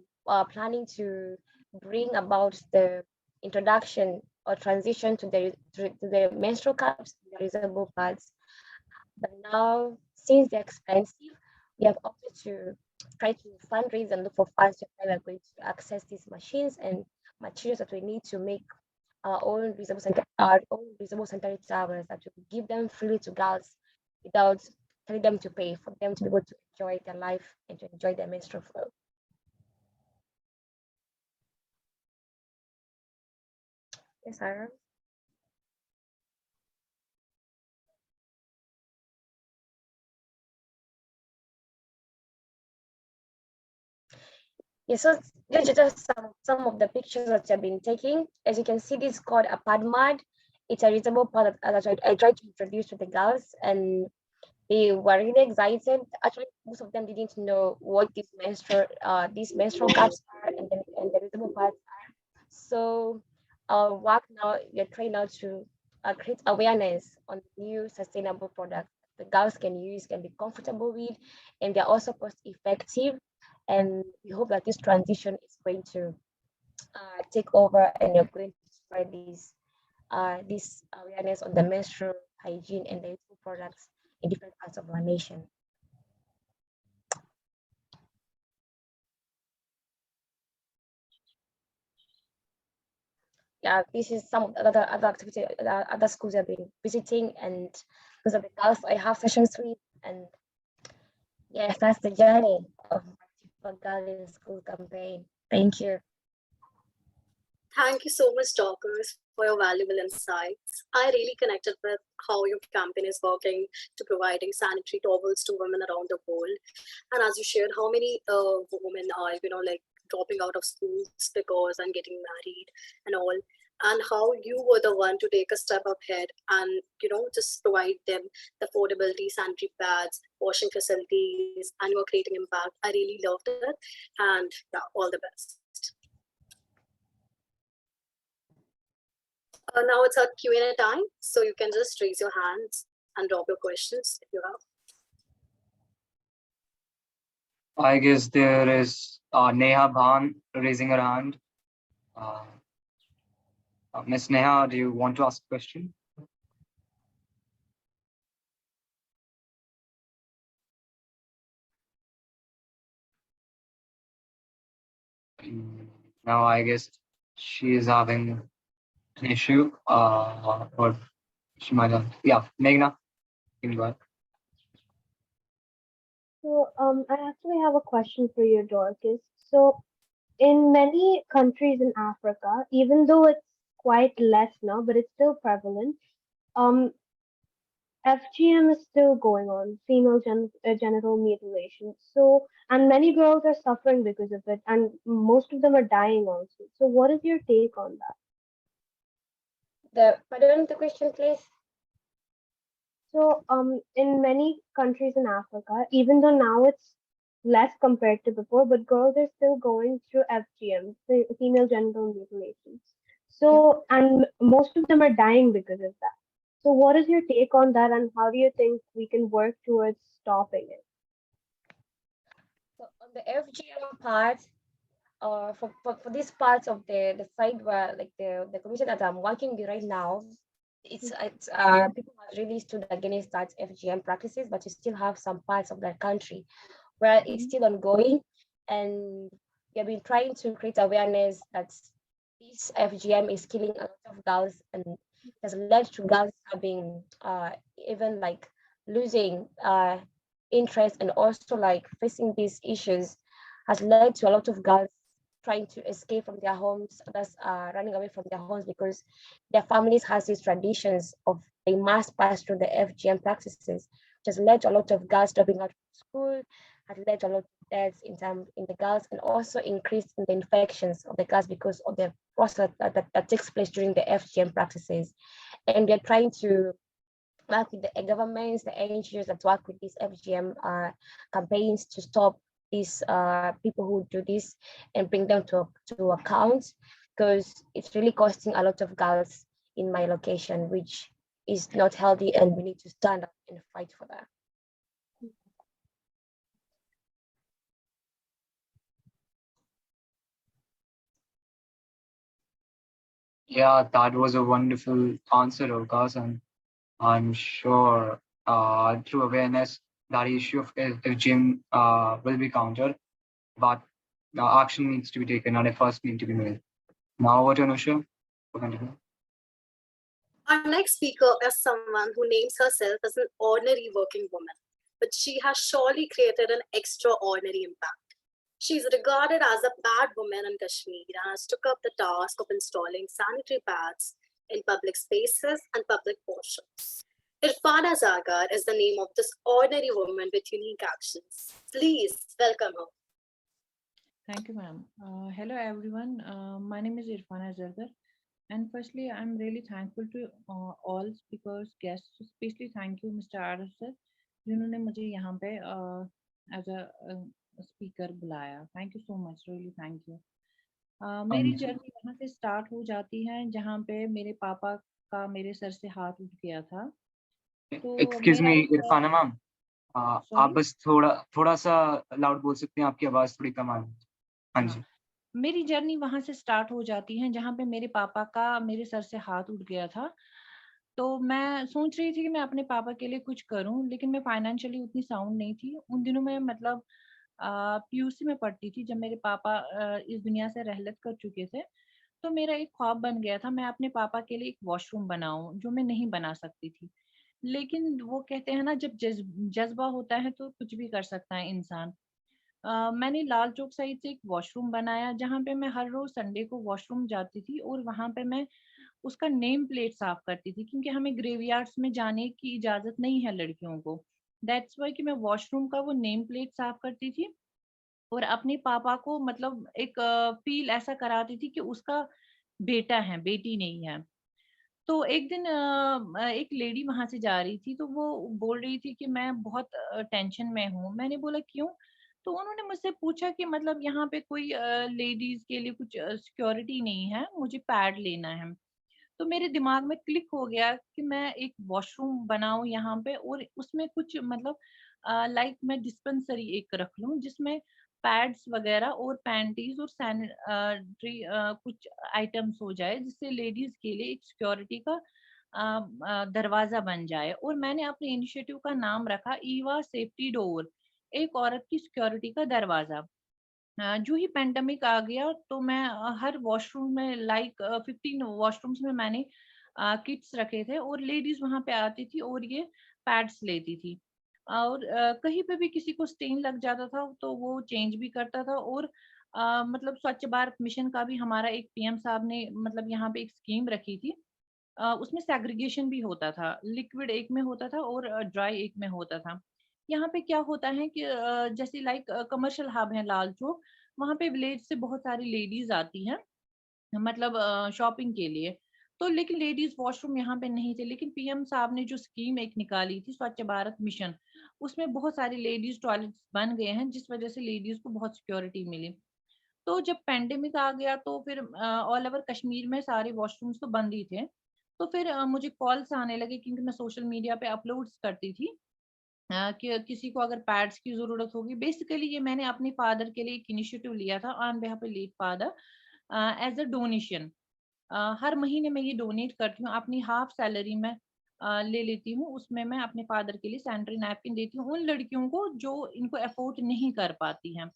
[SPEAKER 6] planning to bring about the introduction
[SPEAKER 7] or transition to the menstrual cups, the reusable pads. But now, since they're expensive, we have opted to try to fundraise and look for funds to how we're going to access these machines and materials that we need to make our own reusable sanitary towels that we give them freely to girls without telling them to pay, for them to be able to enjoy their life and to enjoy their menstrual flow. Yes, Sarah. Yeah, so these are just some of the pictures that I've been taking. As you can see, this is called a pad mud. It's a reusable pad that I tried to introduce to the girls, and they were really excited. Actually, most of them didn't know what these menstrual cups are and the reusable pads are. So our work now, we're trying now to create awareness on new sustainable products the girls can use, can be comfortable with, and they're also cost effective. And we hope that this transition is going to take over, and you're going to spread this awareness on the menstrual hygiene and the useful products in different parts of our nation. Yeah, this is some of the other activities, other schools I've been visiting, and those are the girls I have sessions with. And yes, that's the journey of my Girl in School campaign. Thank you.
[SPEAKER 1] Thank you so much, Dorcas, for your valuable insights. I really connected with how your campaign is working to providing sanitary towels to women around the world. And as you shared, how many women are, like dropping out of schools because and getting married and all, and how you were the one to take a step ahead and, just provide them the affordability, sanitary pads, washing facilities, and you are creating impact. I really loved it. And yeah, all the best. Now it's our Q&A time, so you can just raise your hands and drop your questions if you have.
[SPEAKER 3] I guess there is Neha Bhan raising her hand. Miss Neha, do you want to ask a question? Now I guess she is having an issue, or she might have. Yeah, Meghna, you can go ahead.
[SPEAKER 2] So, I actually have a question for you, Dorcas. So, in many countries in Africa, even though it's quite less now, but it's still prevalent, um, FGM is still going on, female genital mutilation. So, and many girls are suffering because of it, and most of them are dying also. So, what is your take on that?
[SPEAKER 7] Pardon the question, please.
[SPEAKER 2] So, in many countries in Africa, even though now it's less compared to before, but girls are still going through FGM, female genital mutilations. So, and most of them are dying because of that. So, what is your take on that, and how do you think we can work towards stopping it?
[SPEAKER 7] So on the FGM part, for this part of the side where like the commission that I'm working with right now, it's people have really stood against that FGM practices, but you still have some parts of the country where it's still ongoing, and we have been trying to create awareness that this FGM is killing a lot of girls, and has led to girls having even like losing interest, and also like facing these issues has led to a lot of girls trying to escape from their homes, others are running away from their homes because their families has these traditions of they must pass through the FGM practices, which has led to a lot of girls dropping out of school, has led to a lot of deaths in the girls, and also increase in the infections of the girls because of the process that takes place during the FGM practices. And they're trying to work with the governments, the NGOs that work with these FGM campaigns to stop these people who do this and bring them to account, because it's really costing a lot of girls in my location, which is not healthy, and we need to stand up and fight for that.
[SPEAKER 3] Yeah, that was a wonderful answer, Dorcas, and I'm sure through awareness that issue of FGM will be countered, but action needs to be taken and efforts need to be made. Now, what, Anusha? Continue.
[SPEAKER 1] Our next speaker is someone who names herself as an ordinary working woman, but she has surely created an extraordinary impact. She is regarded as a bad woman in Kashmir and has took up the task of installing sanitary pads in public spaces and public portions. Irfana Zargar is the name of this ordinary woman with unique actions. Please welcome her.
[SPEAKER 8] Thank you, ma'am. Hello, everyone. My name is Irfana Zargar. And firstly, I'm really thankful to all speakers, guests, especially thank you, Mr. Arif sir, जिन्होंने मुझे यहाँ पे as a speaker बुलाया. Thank you so much, really thank you. मेरी journey वहाँ से start हो जाती है जहाँ पे मेरे पापा का मेरे सर से हाथ उठ गया था. तो
[SPEAKER 3] Excuse
[SPEAKER 8] मेरा
[SPEAKER 3] me,
[SPEAKER 8] एक
[SPEAKER 3] Irfana ma'am. आप
[SPEAKER 8] सॉरी
[SPEAKER 3] बस थोड़ा थोड़ा सा लाउड बोल सकते हैं, आपकी आवाज थोड़ी कम आ रही है. हाँ
[SPEAKER 8] हाँ
[SPEAKER 3] जी.
[SPEAKER 8] मेरी जर्नी वहां से स्टार्ट हो जाती है जहाँ पे मेरे पापा का मेरे सर से हाथ उठ गया था. तो मैं सोच रही थी कि मैं अपने पापा के लिए कुछ करूं, लेकिन मैं फाइनेंशियली उतनी साउंड नहीं थी उन दिनों में. मतलब पीयूसी में पढ़ती थी जब मेरे पापा इस दुनिया से रहलत कर चुके थे. तो मेरा एक ख्वाब बन गया था मैं अपने पापा के लिए एक वॉशरूम बनाऊं, जो मैं नहीं बना सकती थी. लेकिन वो कहते हैं ना, जब जज्बा होता है तो कुछ भी कर सकता है इंसान. मैंने लाल चौक साइड से एक वॉशरूम बनाया जहाँ पे मैं हर रोज संडे को वॉशरूम जाती थी और वहाँ पे मैं उसका नेम प्लेट साफ करती थी, क्योंकि हमें ग्रेवयार्ड्स में जाने की इजाजत नहीं है लड़कियों को. दैट्स वाई कि मैं वॉशरूम का वो नेम प्लेट साफ करती थी और अपने पापा को मतलब एक फील ऐसा कराती थी कि उसका बेटा है, बेटी नहीं है. तो एक दिन एक लेडी वहां से जा रही थी तो वो बोल रही थी कि मैं बहुत टेंशन में हूँ. मैंने बोला क्यों? तो उन्होंने मुझसे पूछा कि मतलब यहाँ पे कोई लेडीज के लिए कुछ सिक्योरिटी नहीं है, मुझे पैड लेना है. तो मेरे दिमाग में क्लिक हो गया कि मैं एक वॉशरूम बनाऊं यहाँ पे और उसमें कुछ मतलब लाइक मैं डिस्पेंसरी एक रख लूं जिसमें पैड्स वगैरह और पैंटीज और सैनिटरी कुछ आइटम्स हो जाए, जिससे लेडीज के लिए एक सिक्योरिटी का दरवाजा बन जाए. और मैंने अपने इनिशिएटिव का नाम रखा ईवा सेफ्टी डोर, एक औरत की सिक्योरिटी का दरवाजा. जो ही पेंडेमिक आ गया तो मैं हर वॉशरूम में लाइक 15 वॉशरूम्स में मैंने किट्स रखे थे और लेडीज वहां पे आती थी और ये पैड्स लेती थी. और कहीं पे भी किसी को स्टेन लग जाता था तो वो चेंज भी करता था. और मतलब स्वच्छ भारत मिशन का भी हमारा एक पीएम साहब ने मतलब यहाँ पे एक स्कीम रखी थी. उसमें सेग्रीगेशन भी होता था, लिक्विड एक में होता था और ड्राई एक में होता था. यहाँ पे क्या होता है कि जैसे लाइक कमर्शियल हब है लाल चौक, वहाँ पे विलेज से बहुत सारी लेडीज आती हैं मतलब शॉपिंग के लिए. तो लेकिन लेडीज वॉशरूम यहाँ पे नहीं थे, लेकिन पीएम साहब ने जो स्कीम एक निकाली थी स्वच्छ भारत मिशन, उसमें बहुत सारी लेडीज टॉयलेट्स बन गए हैं जिस वजह से लेडीज को बहुत सिक्योरिटी मिली. तो जब पेंडेमिक आ गया तो फिर ऑल ओवर कश्मीर में सारे वॉशरूम्स तो बंद ही थे. तो फिर मुझे कॉल्स आने लगे क्योंकि मैं सोशल मीडिया पे अपलोड्स करती थी कि किसी को अगर पैड्स की जरूरत होगी. बेसिकली ये मैंने अपने फादर के लिए एक इनिशिएटिव लिया था on behalf of late father as a donation. हर महीने मैं ये डोनेट करती हूँ, अपनी हाफ सैलरी में ले लेती हूँ, उसमें मैं अपने फादर के लिए सैनिटरी नैपकिन देती हूँ उन लड़कियों को जो इनको अफोर्ड नहीं कर पाती हैं.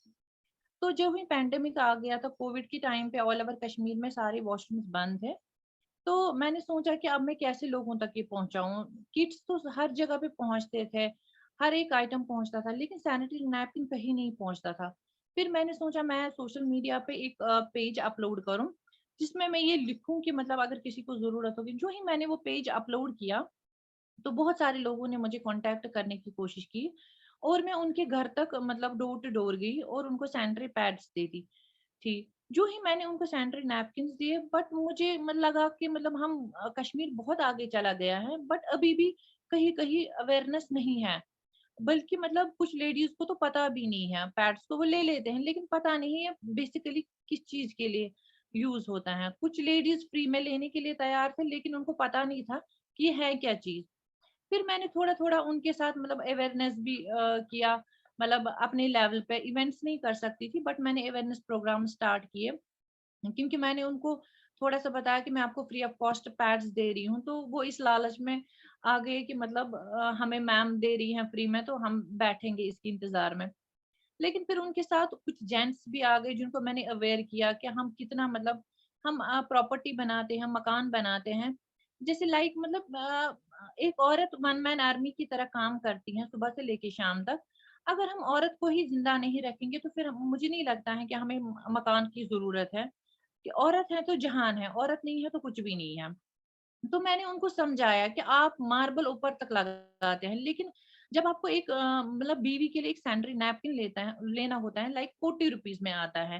[SPEAKER 8] तो जब ही पेंडेमिक आ गया था कोविड के टाइम पे ऑल ओवर कश्मीर में सारे वॉशरूम्स बंद थे. तो मैंने सोचा कि अब मैं कैसे लोगों तक ये पहुंचाऊं. किट्स तो हर जगह पे पहुंचते थे, हर एक आइटम पहुंचता था, लेकिन सैनिटरी नैपकिन कहीं नहीं पहुंचता था. फिर मैंने सोचा मैं सोशल मीडिया पे एक पेज अपलोड करूं जिसमें मैं ये लिखूं कि मतलब अगर किसी को जरूरत होगी. जो ही मैंने वो पेज अपलोड किया तो बहुत सारे लोगों ने मुझे कांटेक्ट करने की कोशिश की और मैं उनके घर तक मतलब डोर टू डोर गई और उनको सैनिटरी पैड्स देती थी. जो ही मैंने उनको सैनिटरी नैपकिन्स दिए, बट मुझे लगा कि मतलब हम कश्मीर बहुत आगे चला गया है, बट अभी भी कहीं कहीं अवेयरनेस नहीं है. बल्कि मतलब कुछ लेडीज को तो पता भी नहीं है, पैड्स तो वो ले लेते हैं लेकिन पता नहीं है बेसिकली किस चीज के लिए यूज होता है. कुछ लेडीज फ्री में लेने के लिए तैयार थे लेकिन उनको पता नहीं था कि ये है क्या चीज. फिर मैंने थोड़ा-थोड़ा उनके साथ मतलब अवेयरनेस भी किया. मतलब अपने लेवल पे इवेंट्स नहीं कर सकती थी बट मैंने अवेयरनेस प्रोग्राम स्टार्ट किए क्योंकि मैंने उनको थोड़ा सा बताया कि मैं आपको फ्री ऑफ कॉस्ट पैड्स दे रही हूँ, तो वो इस लालच में आ गए कि मतलब हमें मैम दे रही हैं फ्री में तो हम बैठेंगे इसके इंतजार में। लेकिन फिर उनके साथ कुछ जेंट्स भी आ गए जिनको मैंने अवेयर किया कि हम कितना मतलब हम प्रॉपर्टी बनाते हैं, मकान बनाते हैं, जैसे लाइक मतलब एक औरत वन मैन आर्मी की तरह काम करती है सुबह से लेके शाम तक। अगर हम औरत को ही जिंदा नहीं रखेंगे तो फिर मुझे नहीं लगता है कि हमें मकान की जरूरत है, कि औरत है तो जहान है, औरत नहीं है तो कुछ भी नहीं है। तो मैंने उनको समझाया कि आप मार्बल ऊपर तक लगाते हैं, लेकिन जब आपको एक मतलब बीवी के लिए एक सैनिटरी नैपकिन लेना होता है लाइक 40 रुपीज में आता है,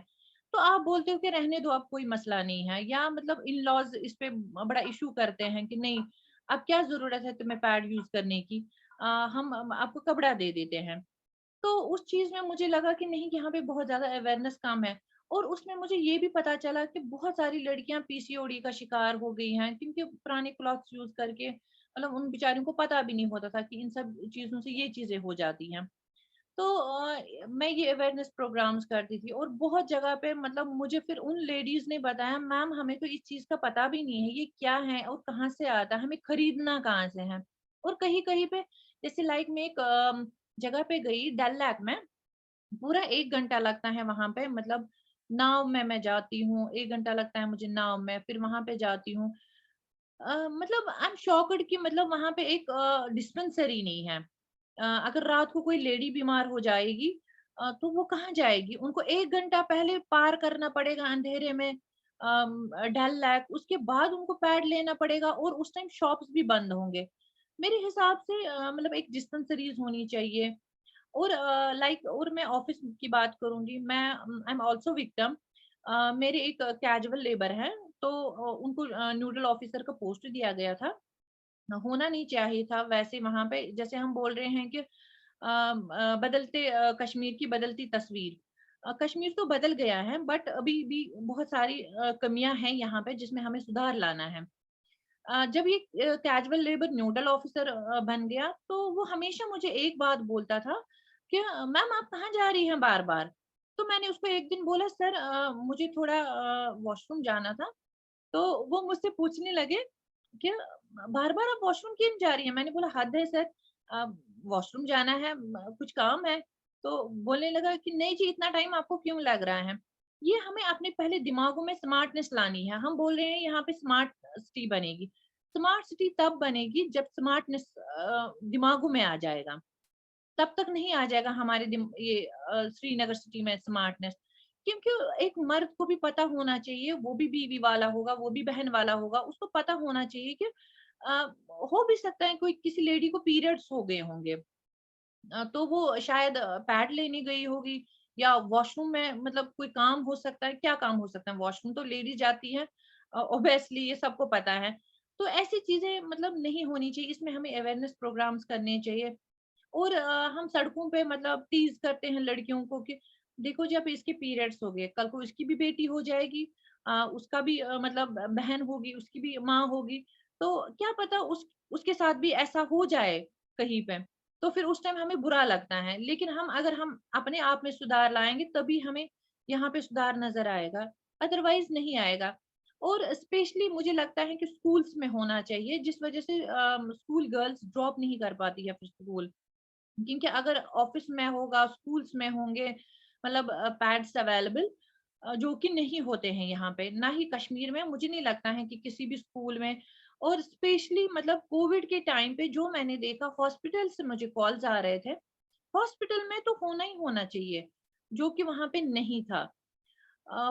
[SPEAKER 8] तो आप बोलते हो कि रहने दो, अब कोई मसला नहीं है, या मतलब इन लॉज इस पे बड़ा इशू करते हैं कि नहीं अब क्या जरूरत है तुम्हें पैड यूज करने की, हम आपको कपड़ा दे देते हैं। तो उस चीज में मुझे लगा कि नहीं यहाँ पे बहुत ज्यादा अवेयरनेस कम है। और उसमें मुझे ये भी पता चला कि बहुत सारी लड़कियां पीसीओडी का शिकार हो गई हैं क्योंकि पुराने क्लॉथ्स यूज करके मतलब उन बेचारियों को पता भी नहीं होता था कि इन सब चीजों से ये चीजें हो जाती हैं। तो मैं ये अवेयरनेस प्रोग्राम्स करती थी और बहुत जगह पे मतलब मुझे फिर उन लेडीज ने बताया मैम हमें तो इस चीज का पता भी नहीं है ये क्या है और कहाँ से आता है, हमें खरीदना कहाँ से है। और कहीं कहीं पे जैसे लाइक मैं एक जगह पे गई डल लेक में, पूरा 1 घंटा लगता है वहां पे, मतलब नाव में मैं जाती हूँ, 1 घंटा लगता है मुझे नाव में, फिर वहां पे जाती हूँ। मतलब आई एम शॉक्ड कि मतलब वहां पे एक डिस्पेंसरी नहीं है। अगर रात को कोई लेडी बीमार हो जाएगी तो वो कहाँ जाएगी, उनको 1 घंटा पहले पार करना पड़ेगा अंधेरे में डल लेक, उसके बाद उनको पैड लेना पड़ेगा और उस टाइम शॉप्स भी बंद होंगे। मेरे हिसाब से मतलब एक डिस्पेंसरीज होनी चाहिए। और लाइक और मैं ऑफिस की बात करूंगी, मैं आई एम आल्सो विक्टिम। मेरे एक कैजुअल लेबर है, तो उनको न्यूडल ऑफिसर का पोस्ट दिया गया था, होना नहीं चाहिए था वैसे वहां पे, जैसे हम बोल रहे हैं कि बदलते कश्मीर की बदलती तस्वीर। कश्मीर तो बदल गया है बट अभी भी बहुत सारी कमियां हैं यहाँ पे जिसमें हमें सुधार लाना है। जब ये कैजुअल लेबर न्यूडल ऑफिसर बन गया तो वो हमेशा मुझे एक बात बोलता था कि मैम आप कहाँ जा रही हैं बार बार। तो मैंने उसको एक दिन बोला सर मुझे थोड़ा वॉशरूम जाना था। तो वो मुझसे पूछने लगे कि बार बार आप वॉशरूम क्यों जा रही हैं। मैंने बोला हद है सर, वॉशरूम जाना है, कुछ काम है। तो बोलने लगा कि नहीं जी इतना टाइम आपको क्यों लग रहा है। ये हमें अपने पहले दिमागों में स्मार्टनेस लानी है। हम बोल रहे हैं यहाँ पे स्मार्ट सिटी बनेगी, स्मार्ट सिटी तब बनेगी जब स्मार्टनेस दिमागों में आ जाएगा, तब तक नहीं आ जाएगा हमारे ये श्रीनगर सिटी में स्मार्टनेस। क्योंकि एक मर्द को भी पता होना चाहिए, वो भी बीवी वाला होगा, वो भी बहन वाला होगा, उसको पता होना चाहिए कि अ, हो भी सकता है कोई किसी लेडी को पीरियड्स हो गए होंगे, तो वो शायद पैड लेने गई होगी या वॉशरूम में, मतलब कोई काम हो सकता है, क्या काम हो सकता है, वॉशरूम तो लेडी जाती है ऑब्वियसली, ये सबको पता है। तो ऐसी चीजें मतलब नहीं होनी चाहिए, इसमें हमें अवेयरनेस प्रोग्राम्स करने चाहिए। और हम सड़कों पे मतलब टीज करते हैं लड़कियों को कि देखो जब इसके पीरियड्स हो गए, कल को इसकी भी बेटी हो जाएगी, उसका भी मतलब बहन होगी, उसकी भी माँ होगी, तो क्या पता उसके साथ भी ऐसा हो जाए कहीं पे, तो फिर उस टाइम हमें बुरा लगता है। लेकिन अगर हम अपने आप में सुधार लाएंगे तभी हमें यहाँ पे सुधार नजर आएगा, अदरवाइज नहीं आएगा। और स्पेशली मुझे लगता है कि स्कूल्स में होना चाहिए, जिस वजह से स्कूल गर्ल्स ड्रॉप नहीं कर पाती है फिर स्कूल। क्योंकि अगर ऑफिस में होगा, स्कूल्स में होंगे मतलब पैड्स अवेलेबल, जो कि नहीं होते हैं यहाँ पे, ना ही कश्मीर में, मुझे नहीं लगता है कि किसी भी स्कूल में। और स्पेशली मतलब कोविड के टाइम पे जो मैंने देखा, हॉस्पिटल से मुझे कॉल्स आ रहे थे, हॉस्पिटल में तो होना ही होना चाहिए, जो कि वहां पे नहीं था।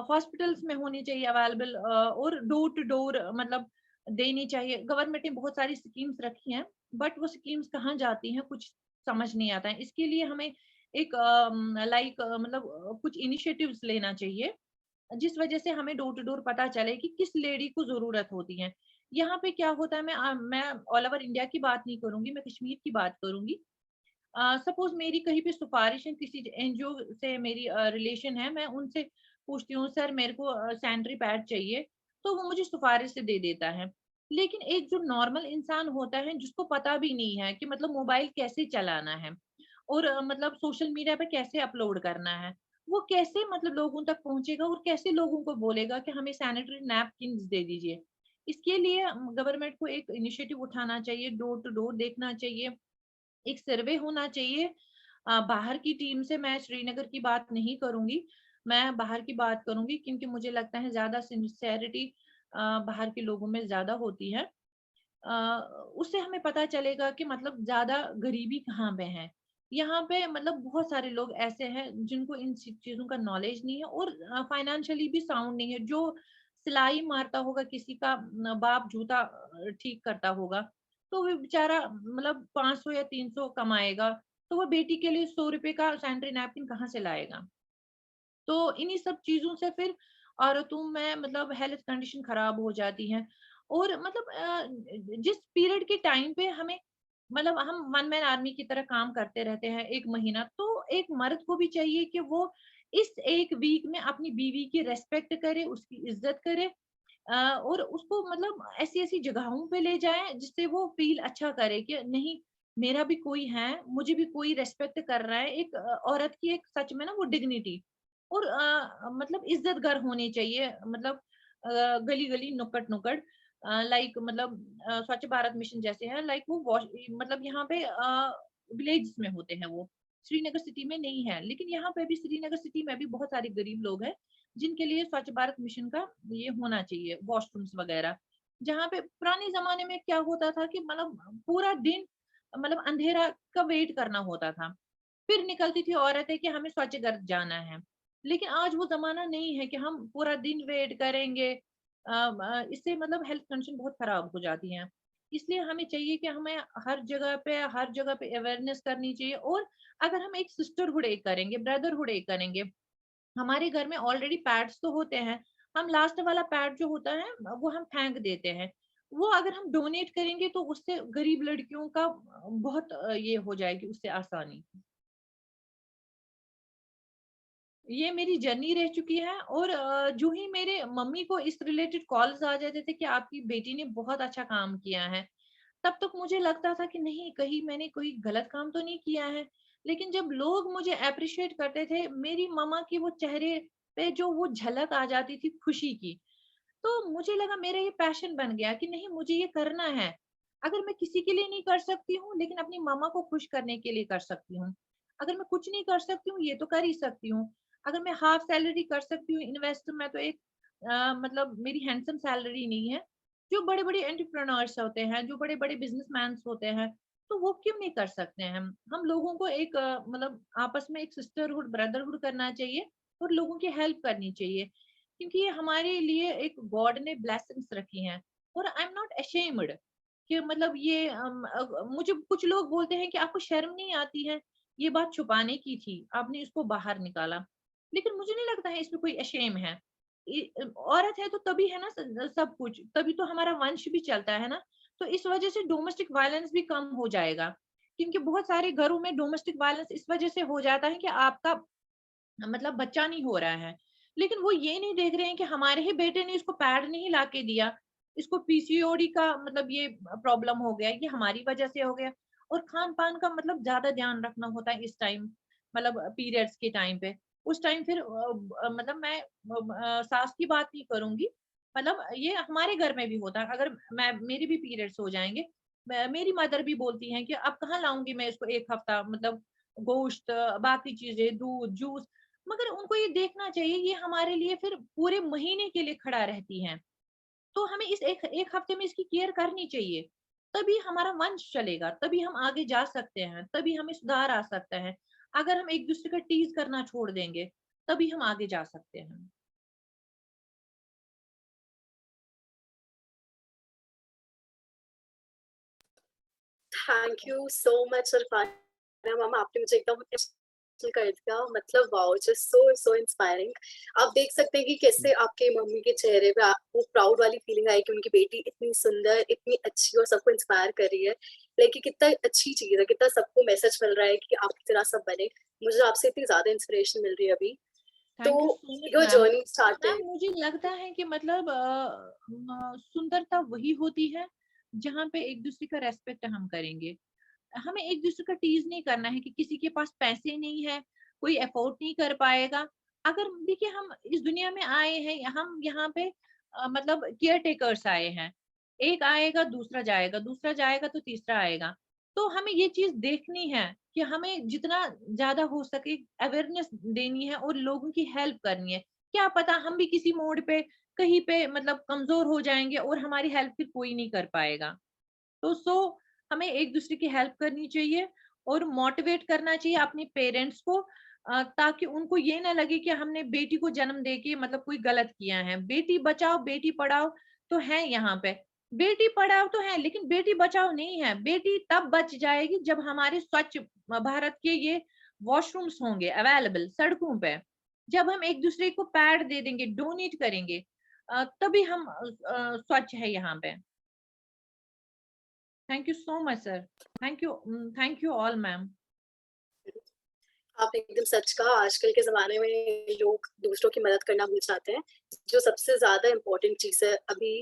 [SPEAKER 8] हॉस्पिटल्स में होनी चाहिए अवेलेबल, और डोर टू डोर मतलब देनी चाहिए। गवर्नमेंट ने बहुत सारी स्कीम्स रखी हैं बट वो स्कीम्स कहाँ जाती हैं कुछ समझ नहीं आता है। इसके लिए हमें एक लाइक मतलब कुछ इनिशिएटिव्स लेना चाहिए, जिस वजह से हमें डोर टू डोर पता चले कि किस लेडी को जरूरत होती है। यहाँ पे क्या होता है, मैं ऑल ओवर इंडिया की बात नहीं करूंगी, मैं कश्मीर की बात करूंगी। सपोज मेरी कहीं पे सिफारिश है, किसी एनजीओ से मेरी रिलेशन है, मैं उनसे पूछती हूँ सर मेरे को सैनिटरी पैड चाहिए, तो वो मुझे सिफारिश से दे देता है। लेकिन एक जो नॉर्मल इंसान होता है जिसको पता भी नहीं है कि मतलब मोबाइल कैसे चलाना है और मतलब सोशल मीडिया पे कैसे अपलोड करना है, वो कैसे मतलब लोगों तक पहुंचेगा और कैसे लोगों को बोलेगा कि हमें सैनिटरी नैपकिन दे दीजिए। इसके लिए गवर्नमेंट को एक इनिशिएटिव उठाना चाहिए, डोर टू डोर देखना चाहिए, एक सर्वे होना चाहिए। बाहर की टीम से मैं श्रीनगर की बात नहीं करूंगी, मैं बाहर की बात करूंगी, क्योंकि मुझे लगता है ज्यादा सिंसियरिटी बाहर के लोगों में ज्यादा होती है। अ, उससे हमें पता चलेगा कि मतलब ज्यादा गरीबी कहाँ पे है। यहाँ पे मतलब बहुत सारे लोग ऐसे हैं जिनको इन चीजों का नॉलेज नहीं है और फाइनेंशियली भी साउंड नहीं है। जो सिलाई मारता होगा, किसी का बाप जूता ठीक करता होगा, तो वो बेचारा मतलब 500 या 300 कमाएगा, तो वो बेटी के लिए 100 रुपए का सैनिटरी नैपकिन कहाँ से लाएगा। तो इन्हीं सब चीजों से फिर औरतों में मतलब हेल्थ कंडीशन खराब हो जाती है। और मतलब जिस पीरियड के टाइम पे हमें मतलब हम वन मैन आर्मी की तरह काम करते रहते हैं 1 महीना, तो एक मर्द को भी चाहिए कि वो इस 1 वीक में अपनी बीवी की रेस्पेक्ट करे, उसकी इज्जत करे, और उसको मतलब ऐसी ऐसी जगहों पे ले जाए जिससे वो फील अच्छा करे कि नहीं, मेरा भी कोई है, मुझे भी कोई रेस्पेक्ट कर रहा है। एक औरत की एक सच में ना वो डिग्निटी और मतलब इज्जतगर होनी चाहिए। मतलब गली गली नुक्कड़ नुक्कड़ लाइक मतलब स्वच्छ भारत मिशन जैसे हैं, लाइक वो मतलब यहाँ पे विलेज में होते हैं, वो श्रीनगर सिटी में नहीं है। लेकिन यहाँ पे भी श्रीनगर सिटी में भी बहुत सारे गरीब लोग हैं जिनके लिए स्वच्छ भारत मिशन का ये होना चाहिए, वॉशरूम्स वगैरह। जहाँ पे पुराने जमाने में क्या होता था कि मतलब पूरा दिन मतलब अंधेरा का वेट करना होता था, फिर निकलती थी औरतें कि हमें स्वच्छ घर जाना है। लेकिन आज वो जमाना नहीं है कि हम पूरा दिन वेट करेंगे। इससे मतलब हेल्थ कंडीशन बहुत खराब हो जाती हैं। इसलिए हमें चाहिए कि हमें हर जगह पे अवेयरनेस करनी चाहिए। और अगर हम एक सिस्टरहुड एक करेंगे, ब्रदरहुड एक करेंगे, हमारे घर में ऑलरेडी पैड्स तो होते हैं, हम लास्ट वाला पैड जो होता है वो हम फेंक देते हैं, वो अगर हम डोनेट करेंगे तो उससे गरीब लड़कियों का बहुत ये हो जाएगी उससे आसानी। ये मेरी जर्नी रह चुकी है। और जो ही मेरे मम्मी को इस रिलेटेड कॉल्स आ जाते थे कि आपकी बेटी ने बहुत अच्छा काम किया है, तब तक मुझे लगता था कि नहीं, कहीं मैंने कोई गलत काम तो नहीं किया है। लेकिन जब लोग मुझे अप्रिशिएट करते थे, मेरी मम्मा की वो चेहरे पे जो वो झलक आ जाती थी खुशी की, तो मुझे लगा मेरा ये पैशन बन गया कि नहीं, मुझे ये करना है। अगर मैं किसी के लिए नहीं कर सकती हूँ, लेकिन अपनी मामा को खुश करने के लिए कर सकती हूँ। अगर मैं कुछ नहीं कर सकती हूँ, ये तो कर ही सकती हूँ। अगर मैं हाफ सैलरी कर सकती हूँ इन्वेस्ट, मैं तो एक मतलब मेरी हैंडसम सैलरी नहीं है। जो बड़े बड़े एंटरप्रेन्योर्स होते हैं, जो बड़े बड़े बिजनेसमैन होते हैं, तो वो क्यों नहीं कर सकते हैं। हम लोगों को एक मतलब आपस में एक सिस्टरहुड ब्रदरहुड करना चाहिए और लोगों की हेल्प करनी चाहिए, क्योंकि ये हमारे लिए एक गॉड ने ब्लेसिंग्स रखी हैं। और आई एम नॉट अशेम्ड कि मतलब ये मुझे कुछ लोग बोलते हैं कि आपको शर्म नहीं आती है, ये बात छुपाने की थी, आपने इसको बाहर निकाला। लेकिन मुझे नहीं लगता है इसमें कोई अशेम है। औरत है तो तभी है ना सब कुछ, तभी तो हमारा वंश भी चलता है ना। तो इस वजह से डोमेस्टिक वायलेंस भी कम हो जाएगा, क्योंकि बहुत सारे घरों में डोमेस्टिक वायलेंस इस वजह से हो जाता है कि आपका मतलब बच्चा नहीं हो रहा है, लेकिन वो ये नहीं देख रहे हैं कि हमारे ही बेटे ने इसको पैड नहीं ला के दिया, इसको पीसीओडी का मतलब ये प्रॉब्लम हो गया, ये हमारी वजह से हो गया। और खान पान का मतलब ज्यादा ध्यान रखना होता है इस टाइम, मतलब पीरियड्स के टाइम पे। उस टाइम फिर मतलब मैं सास की बात नहीं करूंगी, मतलब ये हमारे घर में भी होता है। अगर मैं मेरे भी पीरियड्स हो जाएंगे, मेरी मदर भी बोलती हैं कि अब कहाँ लाऊंगी मैं इसको 1 हफ्ता, मतलब गोश्त, बाकी चीजें, दूध, जूस। मगर उनको ये देखना चाहिए ये हमारे लिए फिर पूरे महीने के लिए खड़ा रहती हैं। तो हमें इस एक एक हफ्ते में इसकी केयर करनी चाहिए, तभी हमारा वंश चलेगा, तभी हम आगे जा सकते हैं, तभी हमें सुधार आ सकता है। अगर हम एक दूसरे का टीज करना छोड़ देंगे, तभी हम आगे जा सकते हैं।
[SPEAKER 1] Thank you so much Irfana ma'am, आपने मुझे एकदम emotional कर दिया। मतलब wow, just so so inspiring. आप देख सकते हैं कि कैसे आपके मम्मी के चेहरे पे आपको प्राउड वाली फीलिंग आई कि उनकी बेटी इतनी सुंदर, इतनी अच्छी और सबको इंस्पायर कर रही है। लेकिन कितना अच्छी चीज है, कितना सबको मैसेज मिल रहा है कि आपकी तरह सब बने। मुझे आपसे इतनी ज्यादा इंस्पिरेशन मिल रही है अभी। तो
[SPEAKER 8] thank you so much
[SPEAKER 1] your
[SPEAKER 8] ma'am.
[SPEAKER 1] Journey
[SPEAKER 8] ma'am
[SPEAKER 1] started.
[SPEAKER 8] मुझे लगता है कि मतलब सुंदरता वही होती है जहाँ पे एक दूसरे का रेस्पेक्ट हम करेंगे। हमें एक दूसरे का टीज नहीं करना है कि किसी के पास पैसे नहीं है, कोई अफोर्ड नहीं कर पाएगा। अगर देखिए हम इस दुनिया में आए हैं, हम यहाँ पे मतलब केयर टेकर्स आए हैं, एक आएगा दूसरा जाएगा, दूसरा जाएगा तो तीसरा आएगा। तो हमें ये चीज देखनी है कि हमें जितना ज्यादा हो सके अवेयरनेस देनी है और लोगों की हेल्प करनी है। क्या पता हम भी किसी मोड़ पे कहीं पे मतलब कमजोर हो जाएंगे और हमारी हेल्प फिर कोई नहीं कर पाएगा। तो हमें एक दूसरे की हेल्प करनी चाहिए और मोटिवेट करना चाहिए अपने पेरेंट्स को, ताकि उनको ये ना लगे कि हमने बेटी को जन्म देके मतलब कोई गलत किया है। बेटी बचाओ बेटी पढ़ाओ तो है यहाँ पे, बेटी पढ़ाओ तो है, लेकिन बेटी बचाओ नहीं है। बेटी तब बच जाएगी जब हमारे स्वच्छ भारत के ये वॉशरूम्स होंगे अवेलेबल सड़कों पे, जब हम एक दूसरे को पैड दे देंगे, डोनेट करेंगे, तभी हम स्वच्छ है यहाँ पे। Thank you so much sir. Thank you all ma'am.
[SPEAKER 1] आपने एकदम सच कहा। आजकल के जमाने में लोग दूसरों की मदद करना भूल जाते हैं, जो सबसे ज्यादा इम्पोर्टेंट चीज है। अभी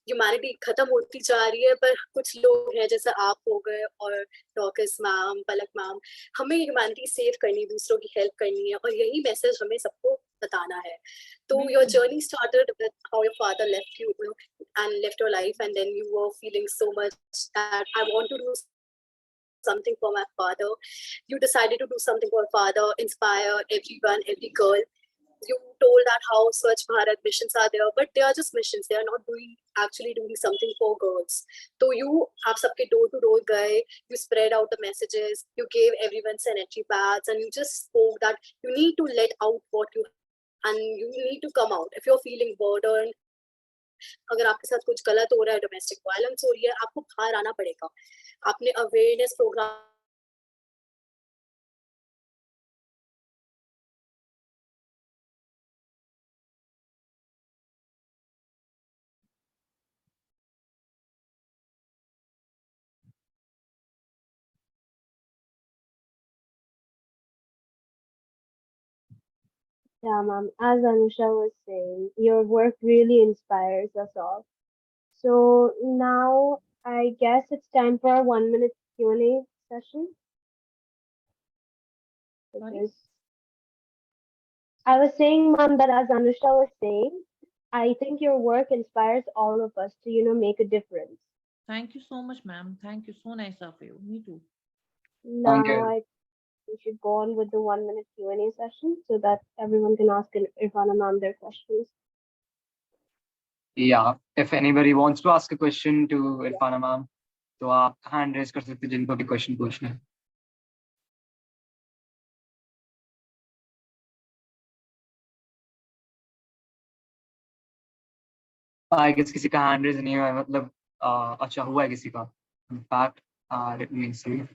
[SPEAKER 1] ह्यूमैनिटी खत्म होती जा रही है, पर कुछ लोग हैं जैसे आप हो गए और डॉर्कस मैम, पलक मैम, हमें ह्यूमैनिटी सेव करनी, दूसरों की हेल्प करनी है, और यही मैसेज हमें सबको बताना है। तो your journey started with how your father left you and left your life, and then you were feeling so much that I want to do something for my father. You decided to do something for your father, inspire everyone, every girl. You told that how Swachh Bharat missions are there, but they are just missions. They are not actually doing something for girls. So you have सबके door to door गए, you spread out the messages, you gave everyone sanitary pads, and you just spoke that you need to let out what you, and you need to come out. If you're feeling burdened, अगर आपके साथ कुछ गलत हो रहा है, domestic violence हो रही है, आपको बाहर आना पड़ेगा। आपने awareness programme
[SPEAKER 2] Yeah, ma'am. As Anusha was saying, your work really inspires us all. So now I guess it's time for our 1 minute Q&A session. Because I was saying, ma'am, that as Anusha was saying, I think your work inspires all of us to, make a difference.
[SPEAKER 8] Thank you so much, ma'am. Thank you. So nice of you. Me too.
[SPEAKER 3] Thank you.
[SPEAKER 2] Now we should go on with the 1 minute Q&A session so that everyone can ask Irfana ma'am their questions.
[SPEAKER 3] Yeah, if anybody wants to ask a question to Irfana ma'am, तो आप hand raise कर सकते हैं जिनको भी question पूछना है। I guess किसी का hand raise नहीं हुआ है, मतलब अच्छा हुआ है किसी का। In fact, let me see.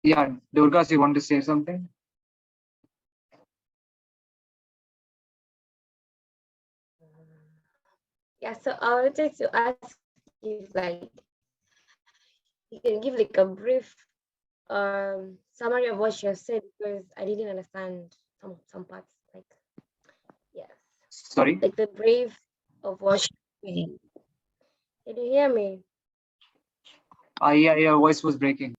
[SPEAKER 3] Yeah, Dorcas, you want to say something?
[SPEAKER 7] Yeah, so I would like to ask if like you can give like a brief summary of what you have said, because I didn't understand some parts. Like, yes.
[SPEAKER 3] Sorry?
[SPEAKER 7] Like the brief of what you said. Did you hear me?
[SPEAKER 3] Yeah, your voice was breaking.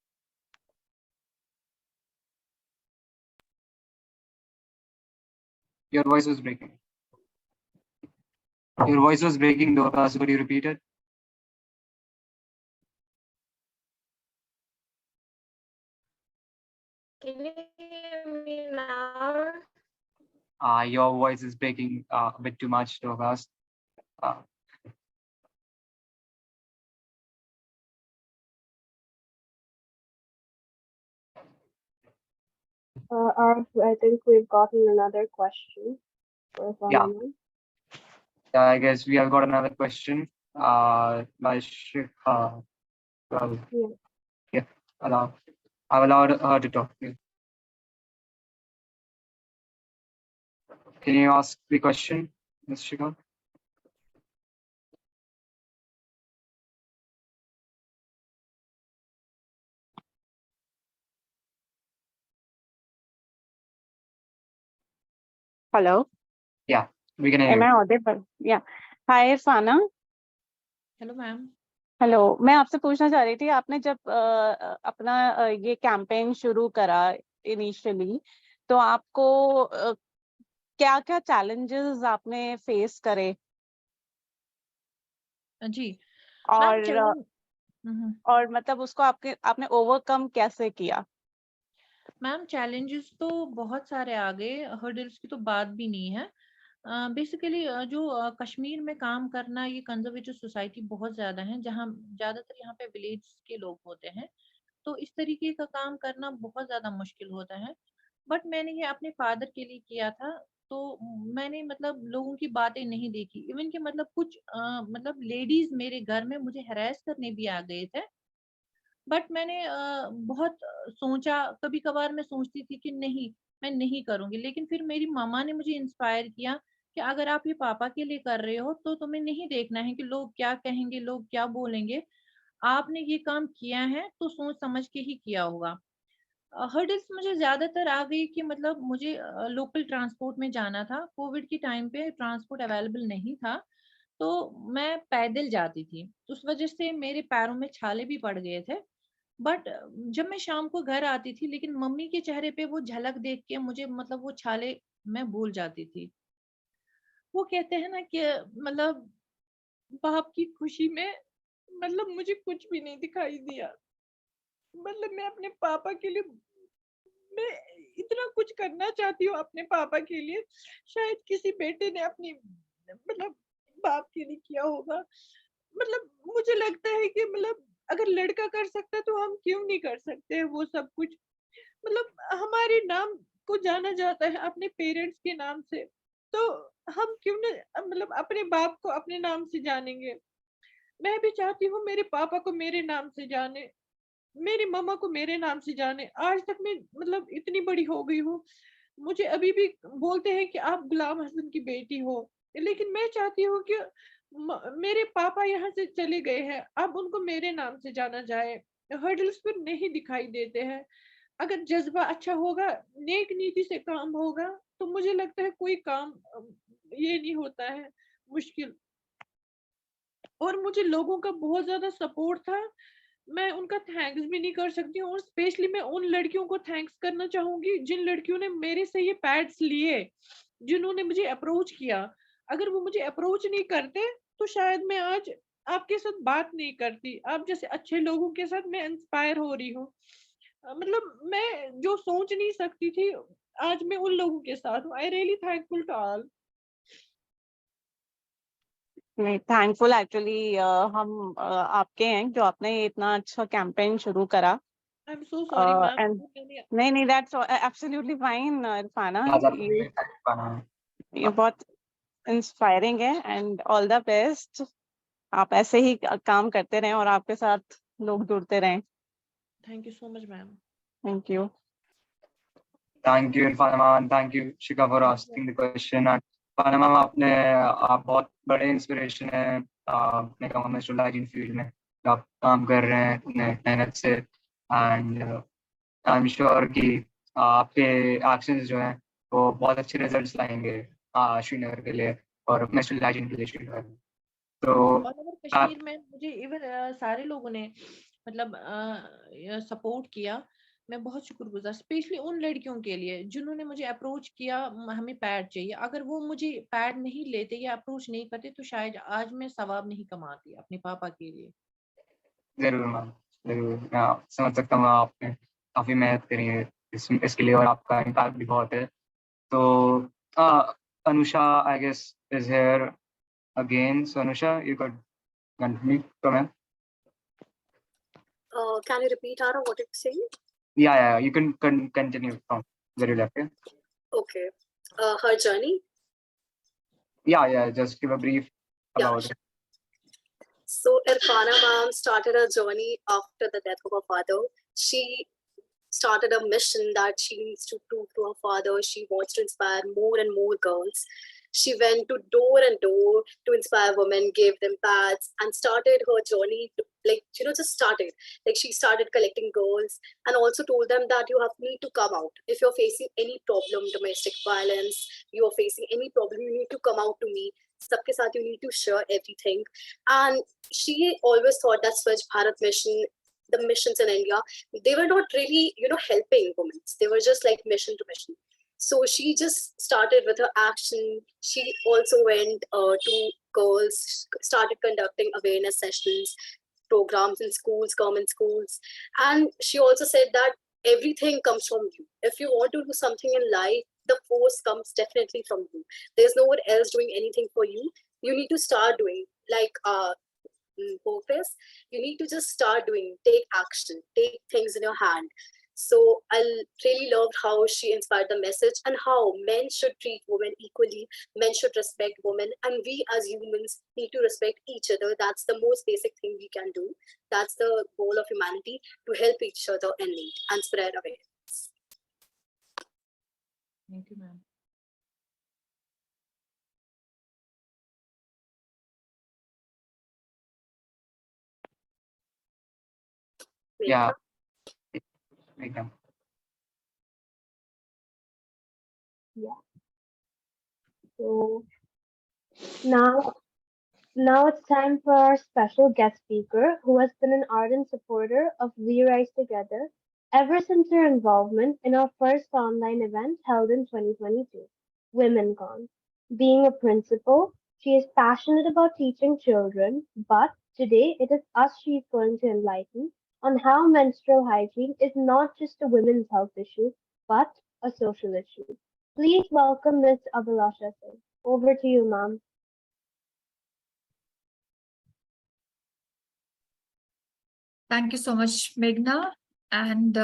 [SPEAKER 3] Your voice was breaking. Your voice was breaking, Dorcas. Could you repeat it?
[SPEAKER 7] Can you hear me now?
[SPEAKER 3] Your voice is breaking a bit too much, Dorcas.
[SPEAKER 2] I think we've gotten another question for Irfana
[SPEAKER 3] Yeah.
[SPEAKER 2] ma'am.
[SPEAKER 3] I guess we have got another question. By Shikha. Well, yeah, I've allowed her to talk to you. Can you ask the question, Ms. Shikha?
[SPEAKER 9] Hello.
[SPEAKER 3] Yeah, we can hear
[SPEAKER 9] Am
[SPEAKER 3] you.
[SPEAKER 9] I audible? Yeah. Hi, Irfana.
[SPEAKER 8] Hello, ma'am.
[SPEAKER 9] Hello, मैं आपसे पूछना चाह रही थी, आपने जब अपना ये कैंपेन शुरू करा इनिशियली, तो आपको क्या क्या चैलेंजेस आपने फेस करे
[SPEAKER 8] जी मैम
[SPEAKER 9] और
[SPEAKER 8] चैलेंज
[SPEAKER 9] और मतलब उसको आपने ओवरकम कैसे किया?
[SPEAKER 8] मैम चैलेंजेस तो बहुत सारे आ गए, हर्डल्स की तो बात भी नहीं है। बेसिकली जो कश्मीर में काम करना, ये कंजर्वेटिव सोसाइटी बहुत ज्यादा है, जहाँ ज्यादातर यहाँ पे विलेज के लोग होते हैं, तो इस तरीके का काम करना बहुत ज्यादा मुश्किल होता है। बट मैंने ये अपने फादर के लिए किया था, तो मैंने मतलब लोगों की बातें नहीं देखी। इवन कि मतलब कुछ मतलब लेडीज मेरे घर में मुझे हरास करने भी आ गए थे। बट मैंने बहुत सोचा, कभी कभार मैं सोचती थी कि नहीं, मैं नहीं करूंगी, लेकिन फिर मेरी मामा ने मुझे इंस्पायर किया कि अगर आप ये पापा के लिए कर रहे हो तो तुम्हें नहीं देखना है कि लोग क्या कहेंगे, लोग क्या बोलेंगे। आपने ये काम किया है तो सोच समझ के ही किया होगा। हर्डल्स मुझे ज्यादातर आ गई कि मतलब मुझे लोकल ट्रांसपोर्ट में जाना था। कोविड के टाइम पे ट्रांसपोर्ट अवेलेबल नहीं था, तो मैं पैदल जाती थी, तो उस वजह से मेरे पैरों में छाले भी पड़ गए थे। बट जब मैं शाम को घर आती थी, लेकिन मम्मी के चेहरे पे वो झलक देख के मुझे मतलब वो छाले मैं भूल जाती थी। वो कहते हैं ना कि मतलब बाप की खुशी में मतलब मुझे कुछ भी नहीं दिखाई दिया। मतलब मैं अपने पापा के लिए मैं इतना कुछ करना चाहती हूँ अपने पापा के लिए, शायद किसी बेटे ने अपनी मतलब बाप के लिए किया होगा। मतलब मुझे लगता है कि मतलब अगर लड़का कर सकता है तो हम क्यों नहीं कर सकते हैं वो सब कुछ। मतलब हमारे नाम को जाना जाता है अपने पेरेंट्स के नाम से, तो हम क्यों ना मतलब अपने बाप को अपने नाम से जानेंगे। मैं भी चाहती हूँ मेरे पापा को मेरे नाम से जाने, मेरी मम्मा को मेरे नाम से जाने। आज तक मैं मतलब इतनी बड़ी हो गई हूँ, मुझे अभी भी बोलते हैं कि आप गुलाम हसन की बेटी हो, लेकिन मैं चाहती हूँ कि मेरे पापा यहाँ से चले गए हैं, अब उनको मेरे नाम से जाना जाए। हर्डल्स पर नहीं दिखाई देते हैं। अगर जज्बा अच्छा होगा, नेक नीति से काम होगा, तो मुझे लगता है कोई काम ये नहीं होता है मुश्किल। और मुझे लोगों का बहुत ज्यादा सपोर्ट था, मैं उनका थैंक्स भी नहीं कर सकती हूँ। और स्पेशली मैं उन लड़कियों को थैंक्स करना चाहूंगी जिन लड़कियों ने मेरे से ये पैड्स लिए, जिन्होंने मुझे अप्रोच किया। अगर वो मुझे अप्रोच नहीं करते तो शायद मैं आज आपके साथ बात नहीं करती। आप जैसे अच्छे लोगों के साथ मैं इंस्पायर हो रही हूँ। मतलब मैं जो सोच नहीं सकती थी, आज मैं उन लोगों के साथ हूँ। I really thankful to all.
[SPEAKER 9] नहीं, थैंकफुल एक्चुअली हम आपके हैं जो आपने ये इतना अच्छा कैंपेन शुरू करा।
[SPEAKER 7] I am so sorry ma'am.
[SPEAKER 9] And नहीं, दैट्स एब्सोल्युटली फाइन इरफाना,
[SPEAKER 3] आज आपने
[SPEAKER 9] ये
[SPEAKER 3] great time बनाया।
[SPEAKER 9] ये बहुत इंस्पायरिंग है एंड ऑल द बेस्ट। आप ऐसे ही काम करते रहें और आपके साथ लोग जुड़ते रहें।
[SPEAKER 7] Thank you so much ma'am.
[SPEAKER 9] Thank you.
[SPEAKER 3] Thank you Irfan ma'am, thank you Shikha for asking the question. Irfan ma'am, आप बहुत बड़े इंस्पिरेशन है। मैं कहूँगा मेंस्ट्रुअल हाइजीन फील्ड में आप काम कर रहे हैं इतने मेहनत से, एंड आई एम श्योर कि आपके एक्शंस जो हैं वो बहुत अच्छे रिजल्ट्स लाएंगे श्रीनगर के लिए और मेंस्ट्रुअल हाइजीन के लिए श्रीनगर में। तो
[SPEAKER 7] और अगर कश्मीर में मुझे इवन सारे लोगों ने मतलब सपोर्ट किया, मैं बहुत शुक्रगुजार, स्पेशली उन लड़कियों के लिए जिन्होंने मुझे अप्रोच किया हमें पैड चाहिए। अगर वो मुझे पैड नहीं लेते या अप्रोच नहीं करते तो शायद आज मैं सवाब नहीं कमाती अपने पापा के लिए।
[SPEAKER 3] जरूर मैम, जरूर। मैं समझ सकता हूँ आपने काफ़ी मेहनत करी है इसके लिए और आपका इम्पैक्ट भी बहुत है। तो Anusha I guess is here again. So Anusha, you could continue from here.
[SPEAKER 1] Can you repeat, Ara, what you're saying?
[SPEAKER 3] Yeah, you can continue from where you left.
[SPEAKER 1] Okay. Her journey?
[SPEAKER 3] Yeah, just give a brief
[SPEAKER 1] Yeah,
[SPEAKER 3] about
[SPEAKER 1] sure.
[SPEAKER 3] it.
[SPEAKER 1] So Irfana ma'am started her journey after the death of her father. She started a mission that she needs to prove to her father. She wants to inspire more and more girls. She went to door and door to inspire women, gave them pads, and started her journey to, just started. Like, she started collecting girls and also told them that you need to come out. If you're facing any problem, domestic violence, you're facing any problem, you need to come out to me. Sabke saath you need to share everything. And she always thought that Swachh Bharat mission, the missions in India, they were not really, helping women. They were just like mission to mission. So she just started with her action. She also went to girls, started conducting awareness sessions, programs in schools, government schools. And she also said that everything comes from you. If you want to do something in life, the force comes definitely from you. There's no one else doing anything for you. You need to start doing, like purpose. You need to just start doing, take action, take things in your hand. So I really loved how she inspired the message and how men should treat women equally, men should respect women, and we as humans need to respect each other. That's the most basic thing we can do. That's the goal of humanity, to help each other in need and spread awareness.
[SPEAKER 8] Thank you, ma'am.
[SPEAKER 3] Yeah. Megha.
[SPEAKER 2] Yeah. So now it's time for our special guest speaker, who has been an ardent supporter of We Rise Together ever since her involvement in our first online event held in 2022, WomenCon. Being a principal, she is passionate about teaching children, but today it is us she is going to enlighten on how menstrual hygiene is not just a women's health issue, but a social issue. Please welcome Ms. Abhilasha Singh. Over to you, ma'am.
[SPEAKER 10] Thank you so much, Meghna. And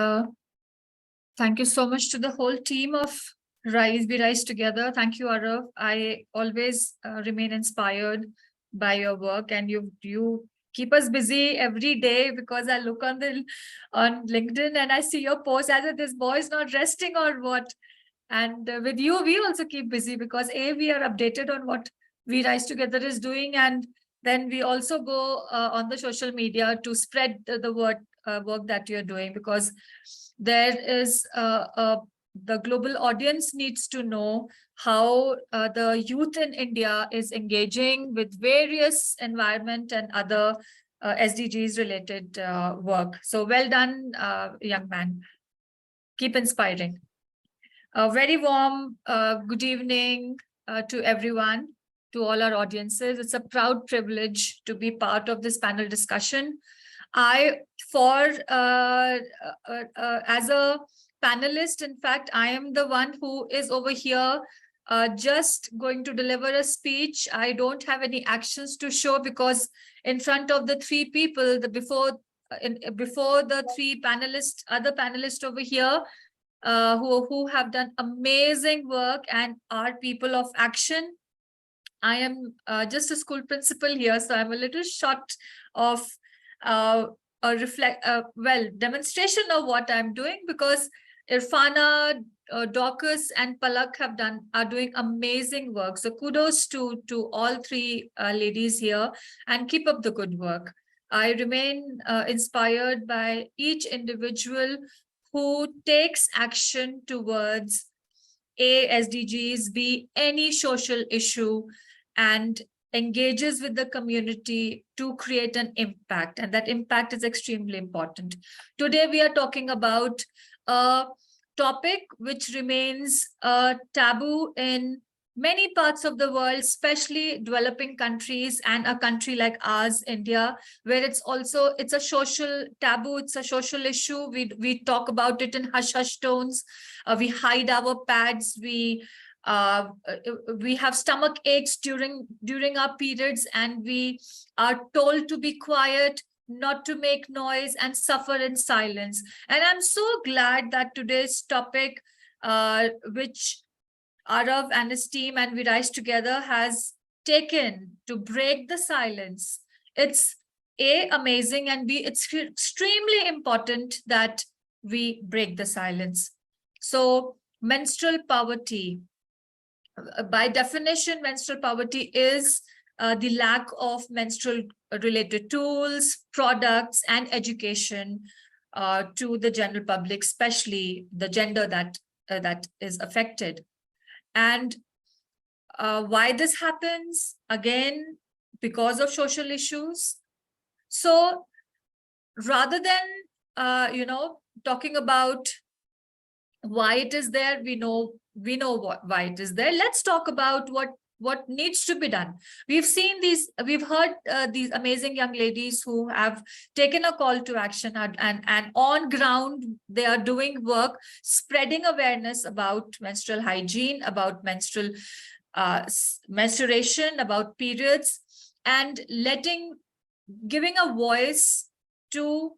[SPEAKER 10] thank you so much to the whole team of We Rise Together. Thank you, Arav. I always remain inspired by your work, and you keep us busy every day, because I look on LinkedIn and I see your post as if this boy is not resting or what. And with you, we also keep busy, because we are updated on what We Rise Together is doing, and then we also go on the social media to spread the work that you're doing, because there is the global audience needs to know how the youth in India is engaging with various environment and other SDGs related work. So well done, young man. Keep inspiring. A very warm good evening to everyone, to all our audiences. It's a proud privilege to be part of this panel discussion. As a panelist, in fact, I am the one who is over here just going to deliver a speech. I don't have any actions to show, because in front of the three people, before the three panelists, other panelists over here, who have done amazing work and are people of action. I am just a school principal here, so I'm a little short of a demonstration of what I'm doing, because Irfana, Dorcas, and Palakh are doing amazing work. So kudos to all three ladies here, and keep up the good work. I remain inspired by each individual who takes action towards A, SDGs, B, any social issue, and engages with the community to create an impact. And that impact is extremely important. Today, we are talking about a topic which remains taboo in many parts of the world, especially developing countries and a country like ours, India, where it's a social taboo, it's a social issue. We talk about it in hush-hush tones. We hide our pads. We have stomach aches during our periods, and we are told to be quiet, not to make noise, and suffer in silence. And I'm so glad that today's topic, which Arav and his team and We Rise Together has taken to break the silence. It's amazing, and it's extremely important that we break the silence. So menstrual poverty, by definition, menstrual poverty is the lack of menstrual related tools, products, and education to the general public, especially the gender that is affected. And Why this happens? Again, because of social issues. So rather than talking about why it is there, we know why it is there. Let's talk about what needs to be done. We've heard these amazing young ladies who have taken a call to action, and on ground they are doing work, spreading awareness about menstrual hygiene, about menstruation, about periods, and giving a voice to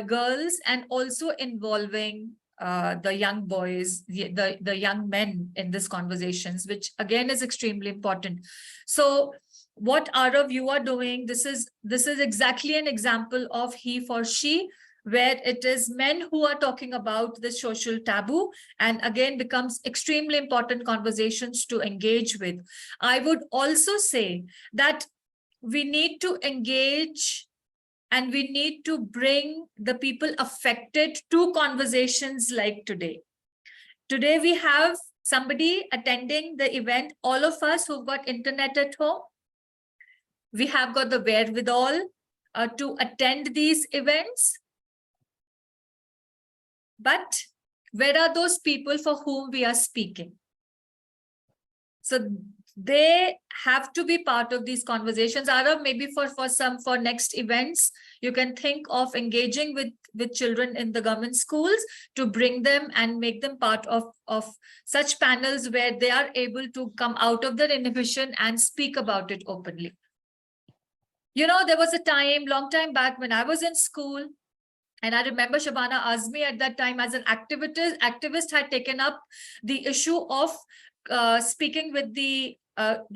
[SPEAKER 10] girls, and also involving the young boys, the young men in these conversations, which again is extremely important. So what Arav you are doing, this is exactly an example of he for she, where it is men who are talking about the social taboo, and again becomes extremely important conversations to engage with. I would also say that we need to engage and we need to bring the people affected to conversations like today. Today we have somebody attending the event, all of us who've got internet at home. We have got the wherewithal to attend these events. But where are those people for whom we are speaking? So they have to be part of these conversations. Arav, maybe for next events, you can think of engaging with children in the government schools to bring them and make them part of such panels where they are able to come out of their inhibition and speak about it openly. You know, there was a time, long time back, when I was in school, and I remember Shabana Azmi at that time as an activist had taken up the issue of speaking with the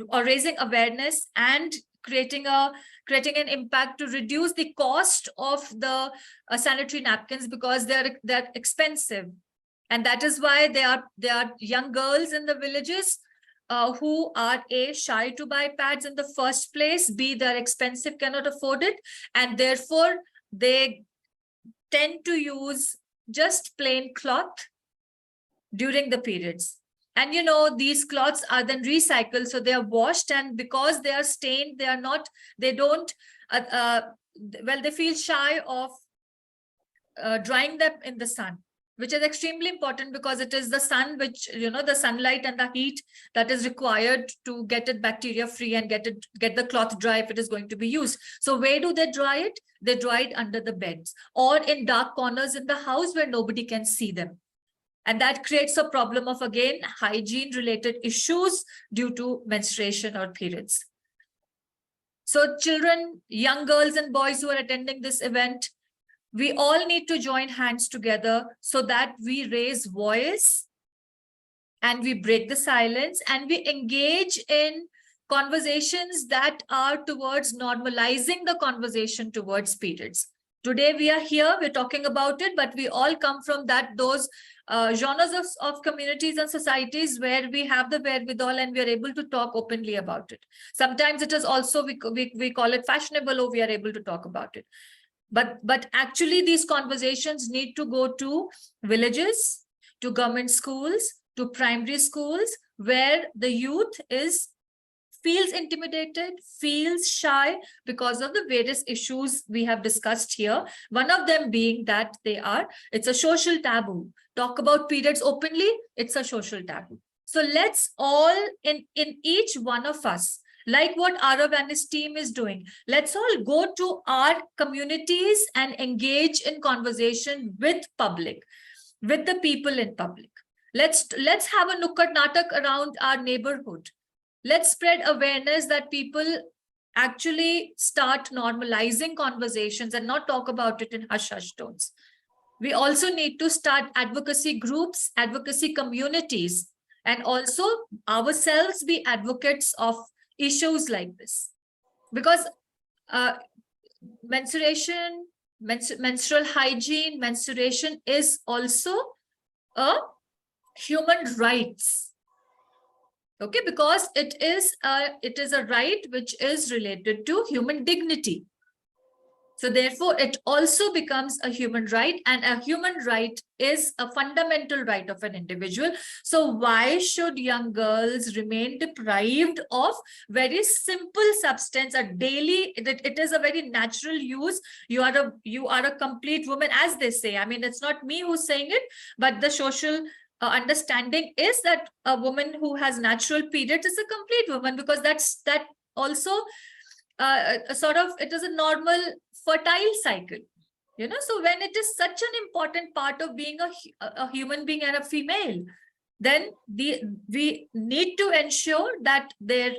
[SPEAKER 10] or raising awareness and creating an impact to reduce the cost of the sanitary napkins, because they're expensive, and that is why there are young girls in the villages who are shy to buy pads in the first place, b they're expensive, cannot afford it, and therefore they tend to use just plain cloth during the periods. And you know, these cloths are then recycled, so they are washed, and because they are stained, they feel shy of drying them in the sun, which is extremely important, because it is the sun which, you know, the sunlight and the heat that is required to get it bacteria free and get the cloth dry if it is going to be used. So where do they dry it? They dry it under the beds or in dark corners in the house where nobody can see them. And that creates a problem of, again, hygiene related issues due to menstruation or periods. So children, young girls and boys who are attending this event, we all need to join hands together so that we raise voice and we break the silence and we engage in conversations that are towards normalizing the conversation towards periods. Today we are here, we're talking about it, but we all come from those genres of communities and societies where we have the wherewithal and we are able to talk openly about it. Sometimes it is also, we call it fashionable, or we are able to talk about it. But actually these conversations need to go to villages, to government schools, to primary schools, where the youth feels intimidated, feels shy because of the various issues we have discussed here. One of them being that it's a social taboo. Talk about periods openly, it's a social taboo. So let's all, in each one of us, like what Arav and his team is doing, let's all go to our communities and engage in conversation with public, with the people in public. Let's have a Nukkad Natak around our neighborhood. Let's spread awareness that people actually start normalizing conversations and not talk about it in hush-hush tones. We also need to start advocacy groups, advocacy communities, and also ourselves be advocates of issues like this. Because menstrual hygiene, menstruation is also a human rights. Okay, because it is a right which is related to human dignity. So therefore, it also becomes a human right, and a human right is a fundamental right of an individual. So why should young girls remain deprived of very simple substance, a daily, it is a very natural use. You are a complete woman, as they say. I mean, it's not me who's saying it, but the social understanding is that a woman who has natural periods is a complete woman, because that also sort of, it is a normal fertile cycle, so when it is such an important part of being a human being and a female, then we need to ensure that there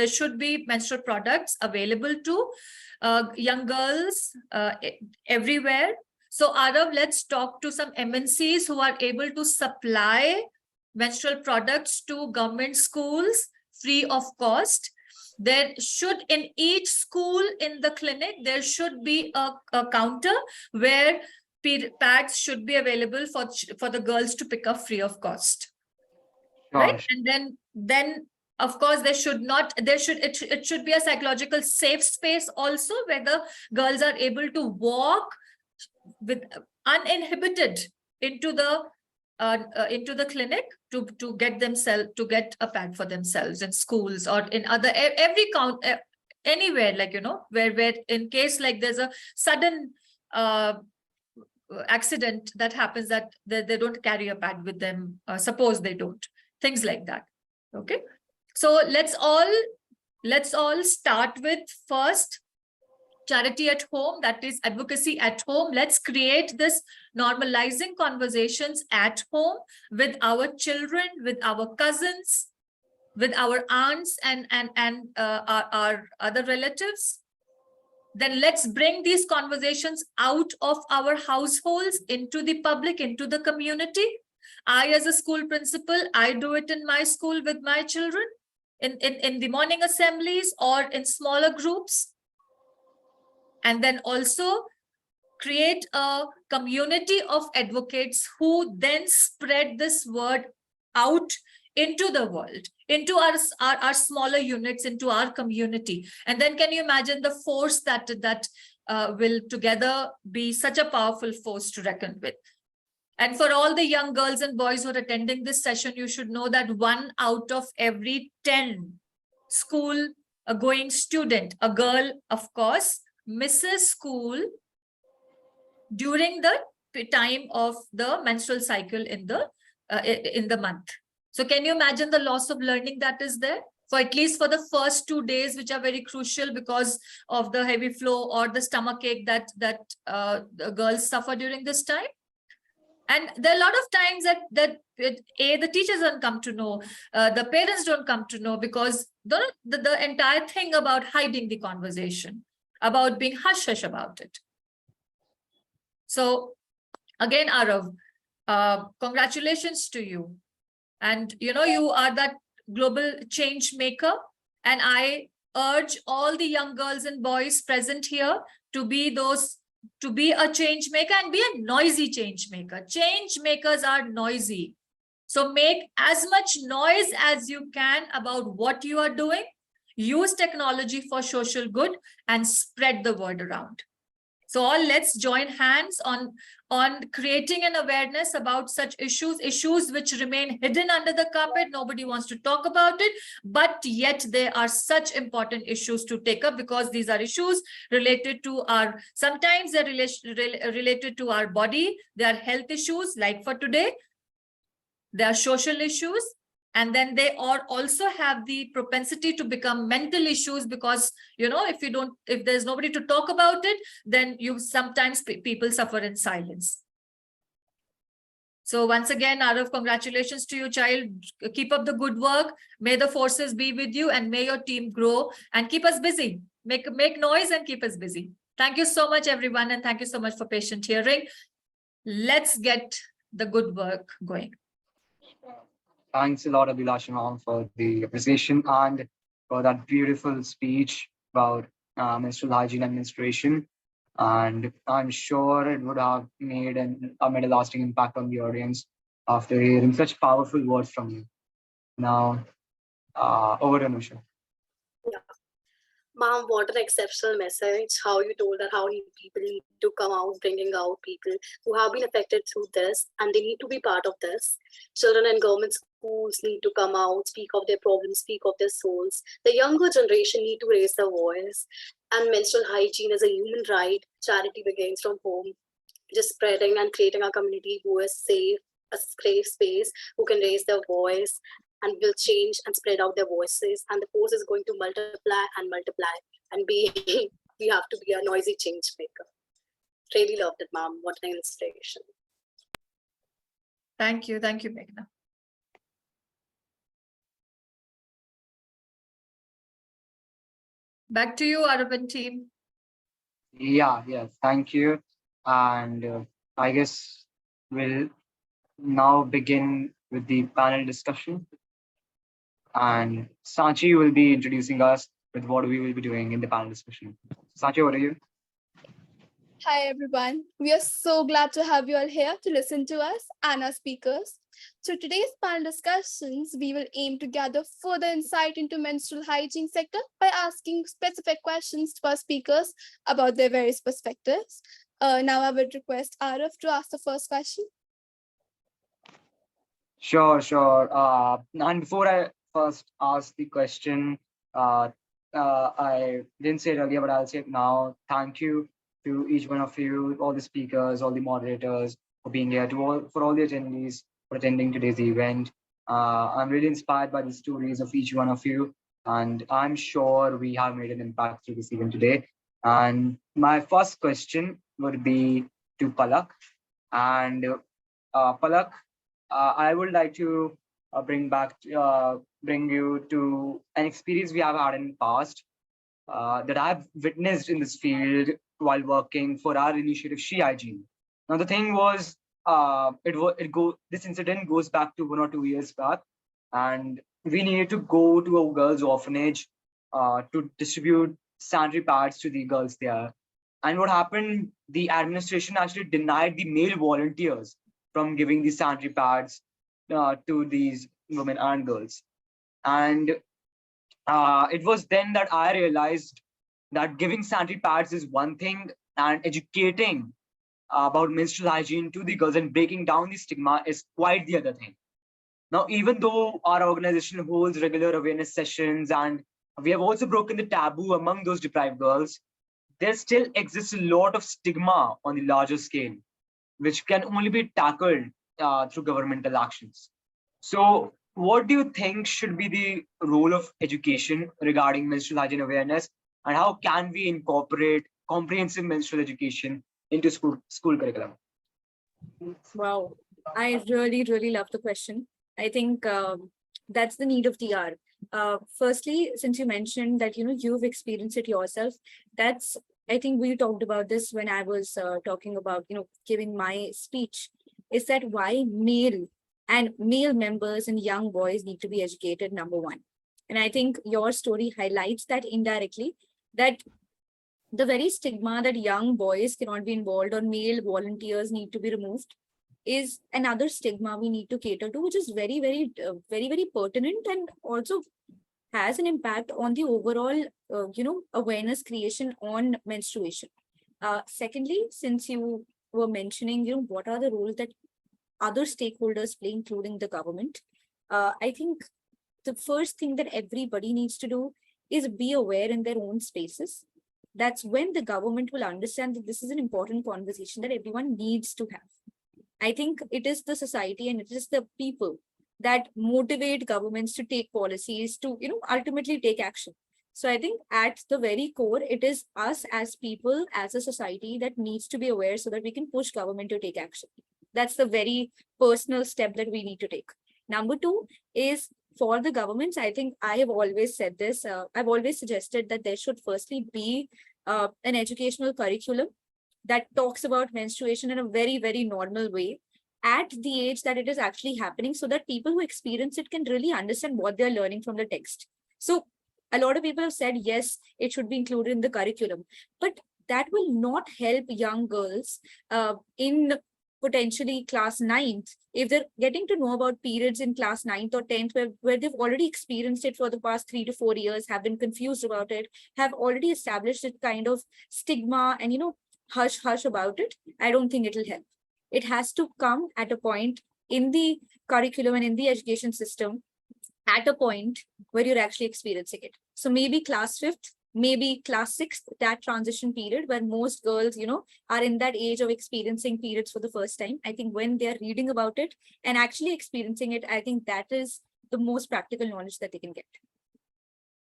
[SPEAKER 10] should be menstrual products available to young girls everywhere. So Arav, let's talk to some MNCs who are able to supply menstrual products to government schools free of cost. There should, in each school in the clinic, there should be a counter where pads should be available for the girls to pick up free of cost. Right?
[SPEAKER 3] Gosh.
[SPEAKER 10] And then of course it should be a psychological safe space also, where the girls are able to walk with uninhibited into the clinic to get a pad for themselves in schools or in other anywhere, like, where in case like there's a sudden accident that happens, that they don't carry a pad with them, suppose they don't, things like that. Okay, so let's all start with first charity at home, that is advocacy at home. Let's create this normalizing conversations at home with our children, with our cousins, with our aunts and our other relatives. Then let's bring these conversations out of our households into the public, into the community. I, as a school principal, I do it in my school with my children in the morning assemblies or in smaller groups. And then also create a community of advocates who then spread this word out into the world, into our smaller units, into our community. And then can you imagine the force that will together be such a powerful force to reckon with? And for all the young girls and boys who are attending this session, you should know that 1 out of every 10 school going student, a girl, of course, misses school during the time of the menstrual cycle in the month. So can you imagine the loss of learning that is there? For at least for the first 2 days, which are very crucial because of the heavy flow or the stomach ache that the girls suffer during this time. And there are a lot of times that the teachers don't come to know, the parents don't come to know, because the entire thing about hiding the conversation, about being hush-hush about it. So again, Arav, congratulations to you. And you are that global change maker. And I urge all the young girls and boys present here to be a change maker, and be a noisy change maker. Change makers are noisy. So make as much noise as you can about what you are doing. Use technology for social good and spread the word around. So all, let's join hands on creating an awareness about such issues which remain hidden under the carpet. Nobody wants to talk about it, but yet there are such important issues to take up, because these are issues related to sometimes they're related to our body. They are health issues, like for today. There are social issues. And then they also have the propensity to become mental issues, because, if there's nobody to talk about it, then sometimes people suffer in silence. So once again, Arav, congratulations to you, child. Keep up the good work. May the forces be with you, and may your team grow, and keep us busy. Make noise and keep us busy. Thank you so much, everyone. And thank you so much for patient hearing. Let's get the good work going.
[SPEAKER 3] Thanks a lot, Abhilasha, for the appreciation and for that beautiful speech about menstrual hygiene and menstruation. And I'm sure it would have made a lasting impact on the audience after hearing such powerful words from you. Now, over to Anusha.
[SPEAKER 1] Yeah. Ma'am, what an exceptional message. How you told that how people need to come out, bringing out people who have been affected through this and they need to be part of this. Children in government schools need to come out, speak of their problems, speak of their souls. The younger generation need to raise their voice. And menstrual hygiene is a human right. Charity begins from home. Just spreading and creating a community who is safe, a safe space, who can raise their voice and will change and spread out their voices. And the force is going to multiply and multiply and be, we have to be a noisy change maker. Really loved it, ma'am. What an inspiration.
[SPEAKER 10] Thank you, Meghna. Back to you, Aravind team.
[SPEAKER 3] Yeah, thank you. And I guess we'll now begin with the panel discussion. And Sachi will be introducing us with what we will be doing in the panel discussion. Sachi, what are you?
[SPEAKER 11] Hi, everyone. We are so glad to have you all here to listen to us and our speakers. Through today's panel discussions, we will aim to gather further insight into menstrual hygiene sector by asking specific questions to our speakers about their various perspectives. Now I would request Arif to ask the first question.
[SPEAKER 3] Sure. And before I first ask the question, I didn't say it earlier, but I'll say it now. Thank you to each one of you, all the speakers, all the moderators for being here, for all the attendees for attending today's event. I'm really inspired by the stories of each one of you, and I'm sure we have made an impact through this event today. And my first question would be to Palakh. And Palakh, I would like to bring you to an experience we have had in the past that I've witnessed in this field while working for our initiative, She Hygiene. Now, the thing was, this incident goes back to 1 or 2 years back, and we needed to go to a girls' orphanage to distribute sanitary pads to the girls there. And what happened, the administration actually denied the male volunteers from giving these sanitary pads to these women and girls. And it was then that I realized that giving sanitary pads is one thing, and educating about menstrual hygiene to the girls and breaking down the stigma is quite the other thing. Now, even though our organization holds regular awareness sessions and we have also broken the taboo among those deprived girls, there still exists a lot of stigma on the larger scale, which can only be tackled through governmental actions. So what do you think should be the role of education regarding menstrual hygiene awareness, and how can we incorporate comprehensive menstrual education into school curriculum?
[SPEAKER 4] Wow, I really love the question. I think that's the need of the hour. Firstly, since you mentioned that you've experienced it yourself, I think we talked about this when I was talking about giving my speech. Is that why male members and young boys need to be educated, number one. And I think your story highlights that indirectly, that the very stigma that young boys cannot be involved or male volunteers need to be removed is another stigma we need to cater to, which is very pertinent and also has an impact on the overall awareness creation on menstruation. Secondly, since you were mentioning what are the roles that other stakeholders play, including the government, I think the first thing that everybody needs to do is be aware in their own spaces. That's when the government will understand that this is an important conversation that everyone needs to have. I think it is the society and it is the people that motivate governments to take policies, to ultimately take action. So I think at the very core, it is us as people, as a society, that needs to be aware so that we can push government to take action. That's the very personal step that we need to take. Number two is, for the governments, I think I have always said this, I've always suggested that there should firstly be an educational curriculum that talks about menstruation in a very normal way at the age that it is actually happening, so that people who experience it can really understand what they're learning from the text. So a lot of people have said, yes, it should be included in the curriculum, but that will not help young girls in potentially class 9th, if they're getting to know about periods in class 9th or 10th, where they've already experienced it for the past 3 to 4 years, have been confused about it, have already established a kind of stigma and, hush about it, I don't think it'll help. It has to come at a point in the curriculum and in the education system, at a point where you're actually experiencing it. So maybe class 5th, maybe class 6th, that transition period where most girls, are in that age of experiencing periods for the first time. I think when they're reading about it and actually experiencing it, I think that is the most practical knowledge that they can get.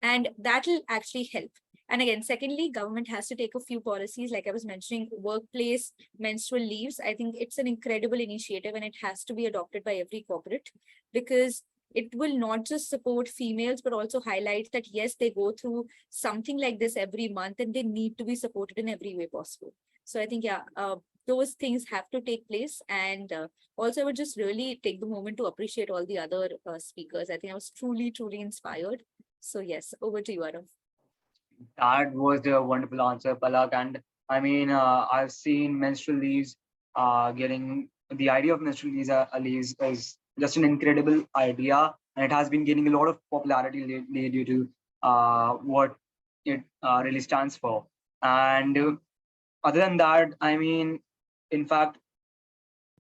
[SPEAKER 4] And that will actually help. And again, secondly, government has to take a few policies, like I was mentioning, workplace menstrual leaves. I think it's an incredible initiative and it has to be adopted by every corporate, because it will not just support females, but also highlight that, yes, they go through something like this every month and they need to be supported in every way possible. So I think, those things have to take place. And also I would just really take the moment to appreciate all the other speakers. I think I was truly, truly inspired. So yes, over to you, Arav.
[SPEAKER 3] That was a wonderful answer, Palak. And I mean, I've seen menstrual leaves getting the idea of menstrual leaves is just an incredible idea, and it has been gaining a lot of popularity lately due to what it really stands for. And other than that, I mean, in fact,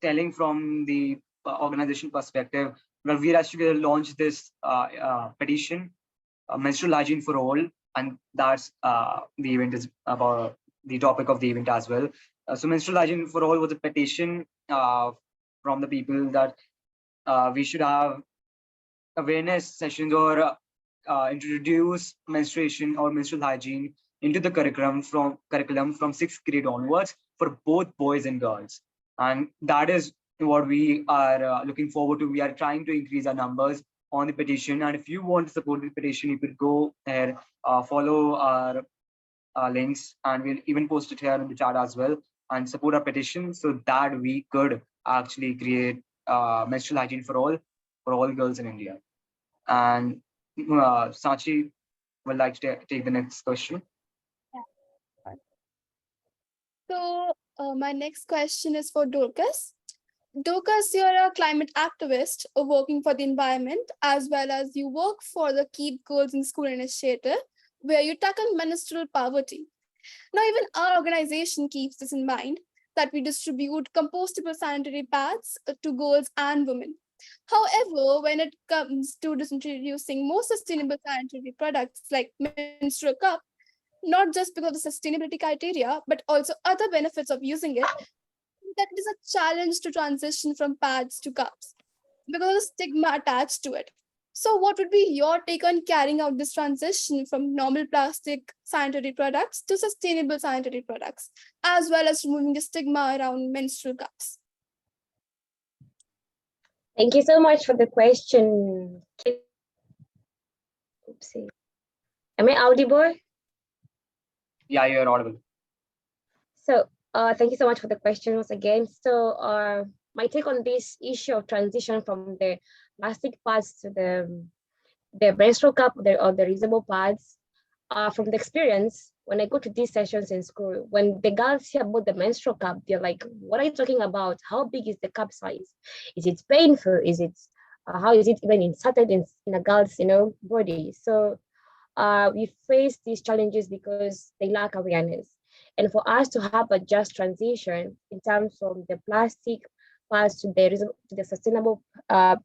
[SPEAKER 3] telling from the organization perspective, well, we actually launched this petition, Menstrual Hygiene For All, and that's the event is about the topic of the event as well. So Menstrual Hygiene For All was a petition from the people that we should have awareness sessions or introduce menstruation or menstrual hygiene into the curriculum from 6th grade onwards for both boys and girls. And that is what we are looking forward to. We are trying to increase our numbers on the petition. And if you want to support the petition, you could go ahead, follow our links, and we'll even post it here in the chat as well, and support our petition so that we could actually create menstrual hygiene for all girls in India. And Sachi would like to take the next question.
[SPEAKER 11] So my next question is for Dorcas. Dorcas, you're a climate activist working for the environment, as well as you work for the Keep Girls in School initiative, where you tackle menstrual poverty. Now, even our organization keeps this in mind, that we distribute compostable sanitary pads to girls and women. However, when it comes to introducing more sustainable sanitary products like menstrual cup, not just because of the sustainability criteria, but also other benefits of using it, that it is a challenge to transition from pads to cups because of the stigma attached to it. So what would be your take on carrying out this transition from normal plastic sanitary products to sustainable sanitary products, as well as removing the stigma around menstrual cups?
[SPEAKER 7] Thank you so much for the question. Oopsie. Am I audible?
[SPEAKER 3] Yeah, you're audible.
[SPEAKER 7] So thank you so much for the question once again. So my take on this issue of transition from the plastic pads to the menstrual cup or the reusable pads, from the experience, when I go to these sessions in school, when the girls hear about the menstrual cup, they're like, what are you talking about? How big is the cup size? Is it painful? Is it, how is it even inserted in a girl's, body? So we face these challenges because they lack awareness. And for us to have a just transition in terms of the plastic pads to the sustainable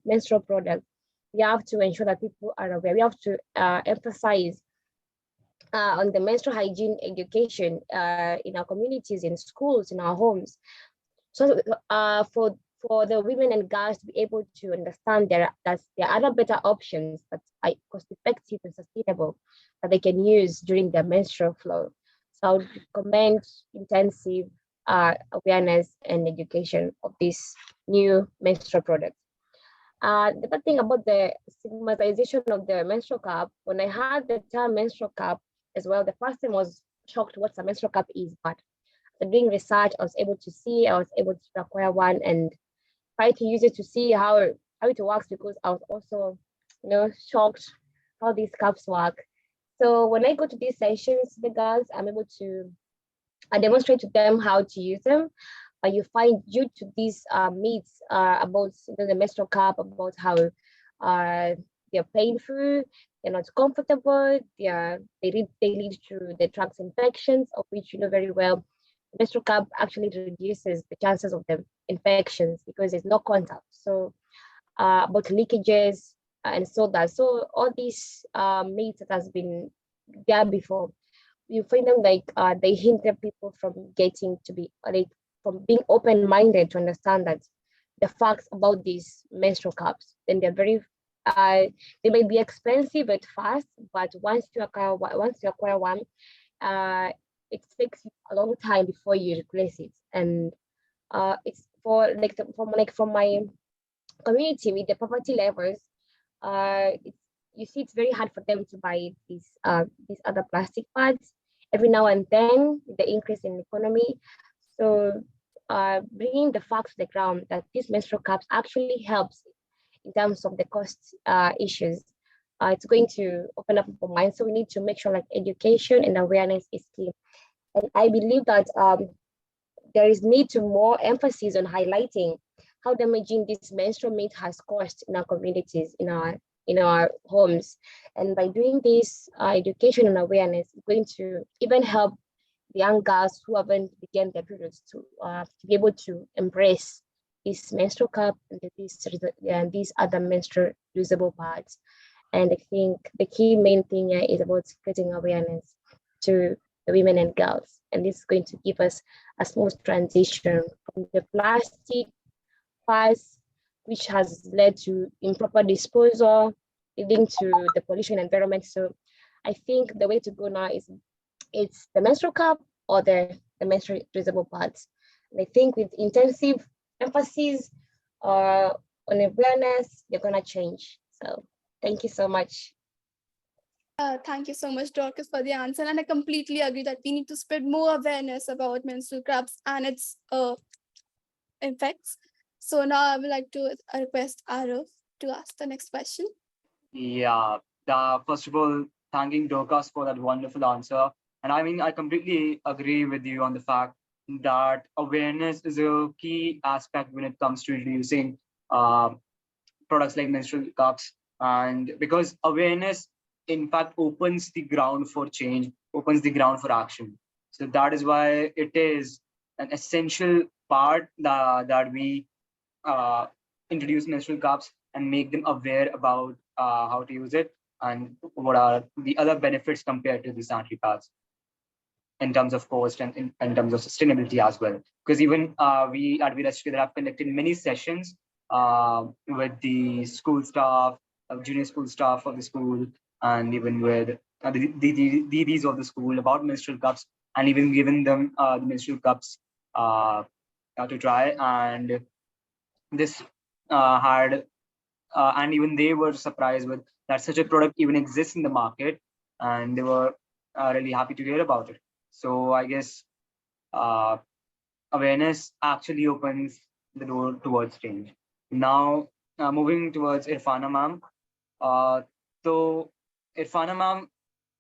[SPEAKER 7] menstrual product, we have to ensure that people are aware. We have to emphasize on the menstrual hygiene education in our communities, in schools, in our homes. So for the women and girls to be able to understand that there are other better options that are cost-effective and sustainable that they can use during their menstrual flow. So I would recommend intensive awareness and education of this new menstrual product. The bad thing about the stigmatization of the menstrual cup, when I heard the term menstrual cup as well, the first time I was shocked what a menstrual cup is, but after doing research, I was able to acquire one and try to use it to see how it works, because I was also, shocked how these cups work. So when I go to these sessions, the girls, I'm able to demonstrate to them how to use them. you find due to these myths about the menstrual cup, about how they're painful, they're not comfortable, they lead to the trans infections, of which you know very well. Menstrual cup actually reduces the chances of the infections because there's no contact. So about leakages and so that. So all these myths that has been there before, you find them like they hinder people from getting to be like from being open-minded to understand that the facts about these menstrual cups. Then they're very they may be expensive at first, but once you acquire one, it takes you a long time before you replace it. And it's for from my community with the poverty levels, you see it's very hard for them to buy these other plastic pads every now and then with the increase in economy. So bringing the facts to the ground that these menstrual cups actually helps in terms of the cost issues, it's going to open up our minds. So we need to make sure like education and awareness is key. And I believe that there is need to more emphasis on highlighting how damaging this menstrual myth has caused in our communities, in our homes. And by doing this education and awareness, it's going to even help the young girls who haven't begun their periods to be able to embrace this menstrual cup and these other menstrual usable pads. And I think the key main thing here is about creating awareness to the women and girls. And this is going to give us a smooth transition from the plastic pads, which has led to improper disposal, leading to the pollution environment. So I think the way to go now is it's the menstrual cup or the menstrual reusable pads. And I think with intensive emphasis on awareness, they're gonna change. So thank you so much.
[SPEAKER 11] Thank you so much, Dorcas, for the answer. And I completely agree that we need to spread more awareness about menstrual cups and its effects. So now I would like to request Arav to ask the next question.
[SPEAKER 3] Yeah. First of all, thanking Dorcas for that wonderful answer. And I mean, I completely agree with you on the fact that awareness is a key aspect when it comes to introducing products like menstrual cups. And because awareness, in fact, opens the ground for change, opens the ground for action. So that is why it is an essential part that we introduce menstrual cups and make them aware about how to use it and what are the other benefits compared to the sanitary pads in terms of cost and in terms of sustainability as well. Because even we at Abhilasha have conducted many sessions with the school staff, junior school staff of the school, and even with the DDs of the school about menstrual cups, and even given them the menstrual cups to try. And this had, and even they were surprised with that such a product even exists in the market, and they were really happy to hear about it. So I guess awareness actually opens the door towards change. Now, moving towards Irfana ma'am. तो Irfana ma'am,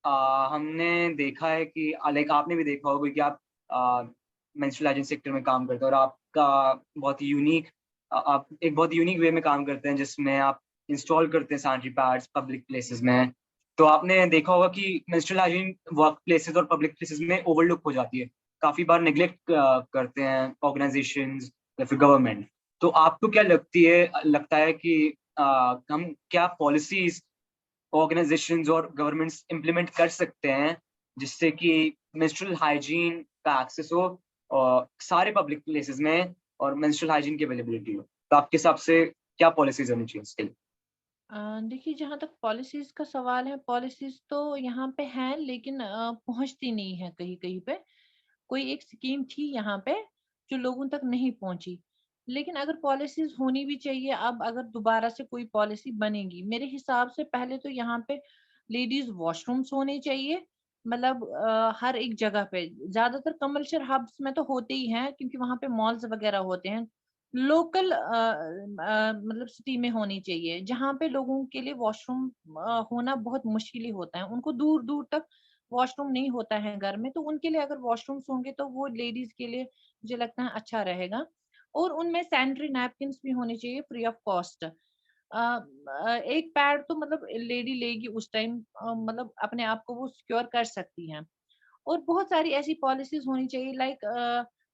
[SPEAKER 3] हमने देखा है कि like आपने भी देखा होगा कि आप मेंस्ट्रुअल हाइजीन सेक्टर में काम करते हैं और आपका बहुत यूनिक, आप एक बहुत यूनिक वे में काम करते हैं जिसमें आप इंस्टॉल करते हैं सैनिटरी पैड्स पब्लिक प्लेसेस में. तो आपने देखा होगा कि मेंस्ट्रुअल हाइजीन वर्क प्लेसेस और पब्लिक प्लेसेस में ओवरलुक हो जाती है, काफी बार नेग्लेक्ट करते हैं ऑर्गेनाइजेशंस या फिर गवर्नमेंट. तो आपको क्या लगता है कि हम क्या पॉलिसीज ऑर्गेनाइजेशंस और गवर्नमेंट्स इंप्लीमेंट कर सकते हैं जिससे कि मेंस्ट्रुअल हाइजीन का एक्सेस हो और सारे पब्लिक प्लेसेस में और मेंस्ट्रुअल हाइजीन की अवेलेबिलिटी हो? तो आपके हिसाब से क्या पॉलिसीज होनी चाहिए इसके लिए?
[SPEAKER 8] देखिए, जहाँ तक पॉलिसीज का सवाल है, पॉलिसीज तो यहाँ पे हैं लेकिन पहुंचती नहीं है. कहीं कहीं पे कोई एक स्कीम थी यहाँ पे जो लोगों तक नहीं पहुंची. लेकिन अगर पॉलिसीज होनी भी चाहिए, अब अगर दोबारा से कोई पॉलिसी बनेगी, मेरे हिसाब से पहले तो यहाँ पे लेडीज वॉशरूम्स होने चाहिए. मतलब हर एक जगह पे, ज्यादातर कमर्शियल हब्स में तो होते ही हैं क्योंकि वहां पे मॉल्स वगैरह होते हैं. लोकल मतलब सिटी में होनी चाहिए जहाँ पे लोगों के लिए वॉशरूम होना बहुत मुश्किल ही होता है. उनको दूर दूर तक वॉशरूम नहीं होता है घर में, तो उनके लिए अगर वॉशरूम्स होंगे तो वो लेडीज के लिए मुझे लगता है अच्छा रहेगा। और उनमें सैनिटरी नैपकिन्स भी होने चाहिए फ्री ऑफ कॉस्ट। एक पैड तो मतलब लेडी लेगी उस टाइम, मतलब अपने आप को वो सिक्योर कर सकती हैं। और बहुत सारी ऐसी पॉलिसीज होनी चाहिए, लाइक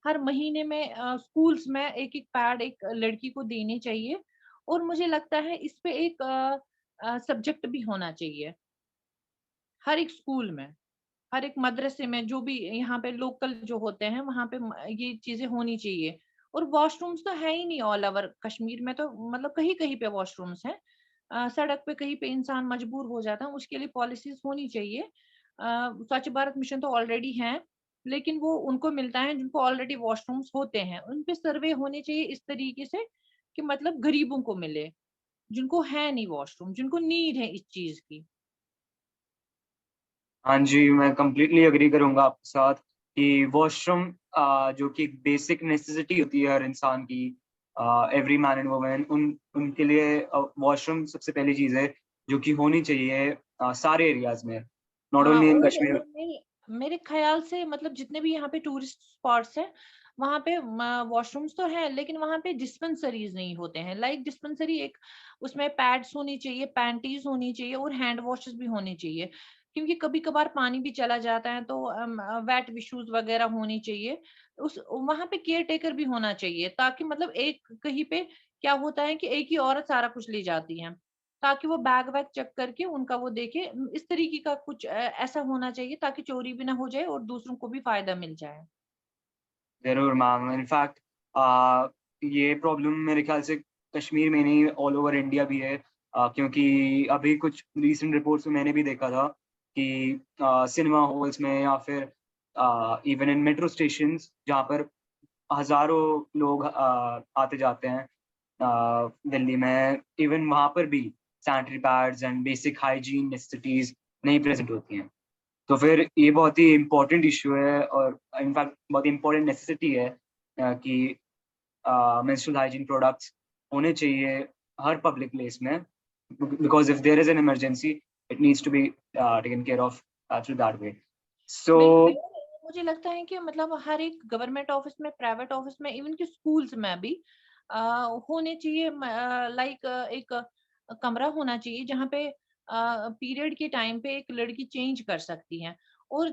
[SPEAKER 8] हर महीने में स्कूल्स में एक एक पैड एक लड़की को देने चाहिए। और मुझे लगता है इस पे एक सब्जेक्ट भी होना चाहिए हर एक स्कूल में, हर एक मदरसे में, जो भी यहाँ पे लोकल जो होते हैं वहाँ पे ये चीजें होनी चाहिए। और वॉशरूम्स तो है ही नहीं ऑल ओवर कश्मीर में, तो मतलब कहीं कहीं पे वॉशरूम्स हैं। सड़क पे कहीं पे इंसान मजबूर हो जाता है, उसके लिए पॉलिसीज होनी चाहिए। स्वच्छ भारत मिशन तो ऑलरेडी है, लेकिन वो उनको मिलता है जिनको ऑलरेडी वॉशरूम्स होते हैं। उन पे सर्वे होने चाहिए इस तरीके से कि मतलब गरीबों को मिले, जिनको है नहीं वॉशरूम, जिनको नीड है इस चीज की।
[SPEAKER 3] हाँ जी, मैं कंप्लीटली एग्री करूंगा आपके साथ कि वॉशरूम जो कि बेसिक नेसेसिटी होती है हर इंसान की, एवरी मैन एंड वुमेन, उनके लिए वॉशरूम सबसे पहली चीज है जो कि होनी चाहिए सारे एरियाज में, नॉट
[SPEAKER 8] हाँ,
[SPEAKER 3] ओनली इन
[SPEAKER 8] और
[SPEAKER 3] कश्मीर।
[SPEAKER 8] मेरे ख्याल से मतलब जितने भी यहाँ पे टूरिस्ट स्पॉट्स हैं वहाँ पे वॉशरूम्स तो हैं, लेकिन वहाँ पे डिस्पेंसरीज नहीं होते हैं। लाइक डिस्पेंसरी एक, उसमें पैड्स होनी चाहिए, पैंटीज होनी चाहिए और हैंड वॉशेस भी होने चाहिए, क्योंकि कभी कभार पानी भी चला जाता है तो वेट विशूज वगैरह होनी चाहिए। उस वहाँ पे केयर टेकर भी होना चाहिए, ताकि मतलब एक कहीं पे क्या होता है कि एक ही औरत सारा कुछ ले जाती है, ताकि वो बैग वैग चेक करके उनका वो देखे। इस तरीके का कुछ ऐसा होना चाहिए ताकि चोरी भी ना हो जाए और दूसरों को भी फायदा मिल जाए।
[SPEAKER 3] जरूर मैम, इनफैक्ट ये प्रॉब्लम मेरे ख्याल से कश्मीर में नहीं, ऑल ओवर इंडिया भी है। क्योंकि अभी कुछ रीसेंट रिपोर्ट्स में मैंने भी देखा था कि सिनेमा हॉल्स में या फिर इवन इन मेट्रो स्टेशन जहाँ पर हजारों लोग आते जाते हैं दिल्ली में, इवन वहाँ पर भी sanitary pads and basic hygiene necessities नहीं प्रेजेंट होती हैं। तो फिर ये बहुत ही इम्पोर्टेंट इशू है, और इनफैक्ट बहुत इम्पोर्टेंट नेसेसिटी है कि मेंस्ट्रुअल हाइजीन प्रोडक्ट्स होने चाहिए हर पब्लिक प्लेस में, because if there is an emergency it needs to be taken care of through that way. So
[SPEAKER 8] बिल्कुल, मुझे लगता है कि मतलब हर एक गवर्नमेंट ऑफिस में, प्राइवेट ऑफिस में, इवन कि स्कूल्स में भी होने चाहिए। लाइक एक कमरा होना चाहिए जहाँ पे पीरियड के टाइम पे एक लड़की चेंज कर सकती है। और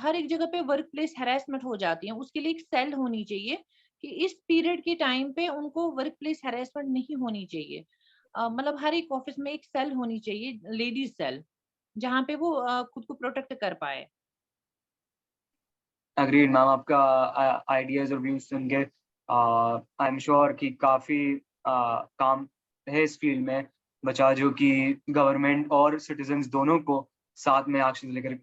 [SPEAKER 8] हर एक जगह पे वर्क प्लेस हैरेसमेंट हो जाती है, उसके लिए एक सेल होनी चाहिए कि इस पीरियड के टाइम पे उनको वर्क प्लेस हैरेसमेंट नहीं होनी चाहिए। मतलब हर एक ऑफिस में एक सेल होनी चाहिए, लेडीज सेल, जहाँ पे वो खुद को प्रोटेक्ट कर पाए।
[SPEAKER 3] अग्रीड मैम, आपका आइडियाज और व्यूज सुन के आई एम श्योर कि काफी काम है इस फील्ड में बचा, जो कि गवर्नमेंट और सिटीजन्स दोनों को साथ में एक्शन लेकर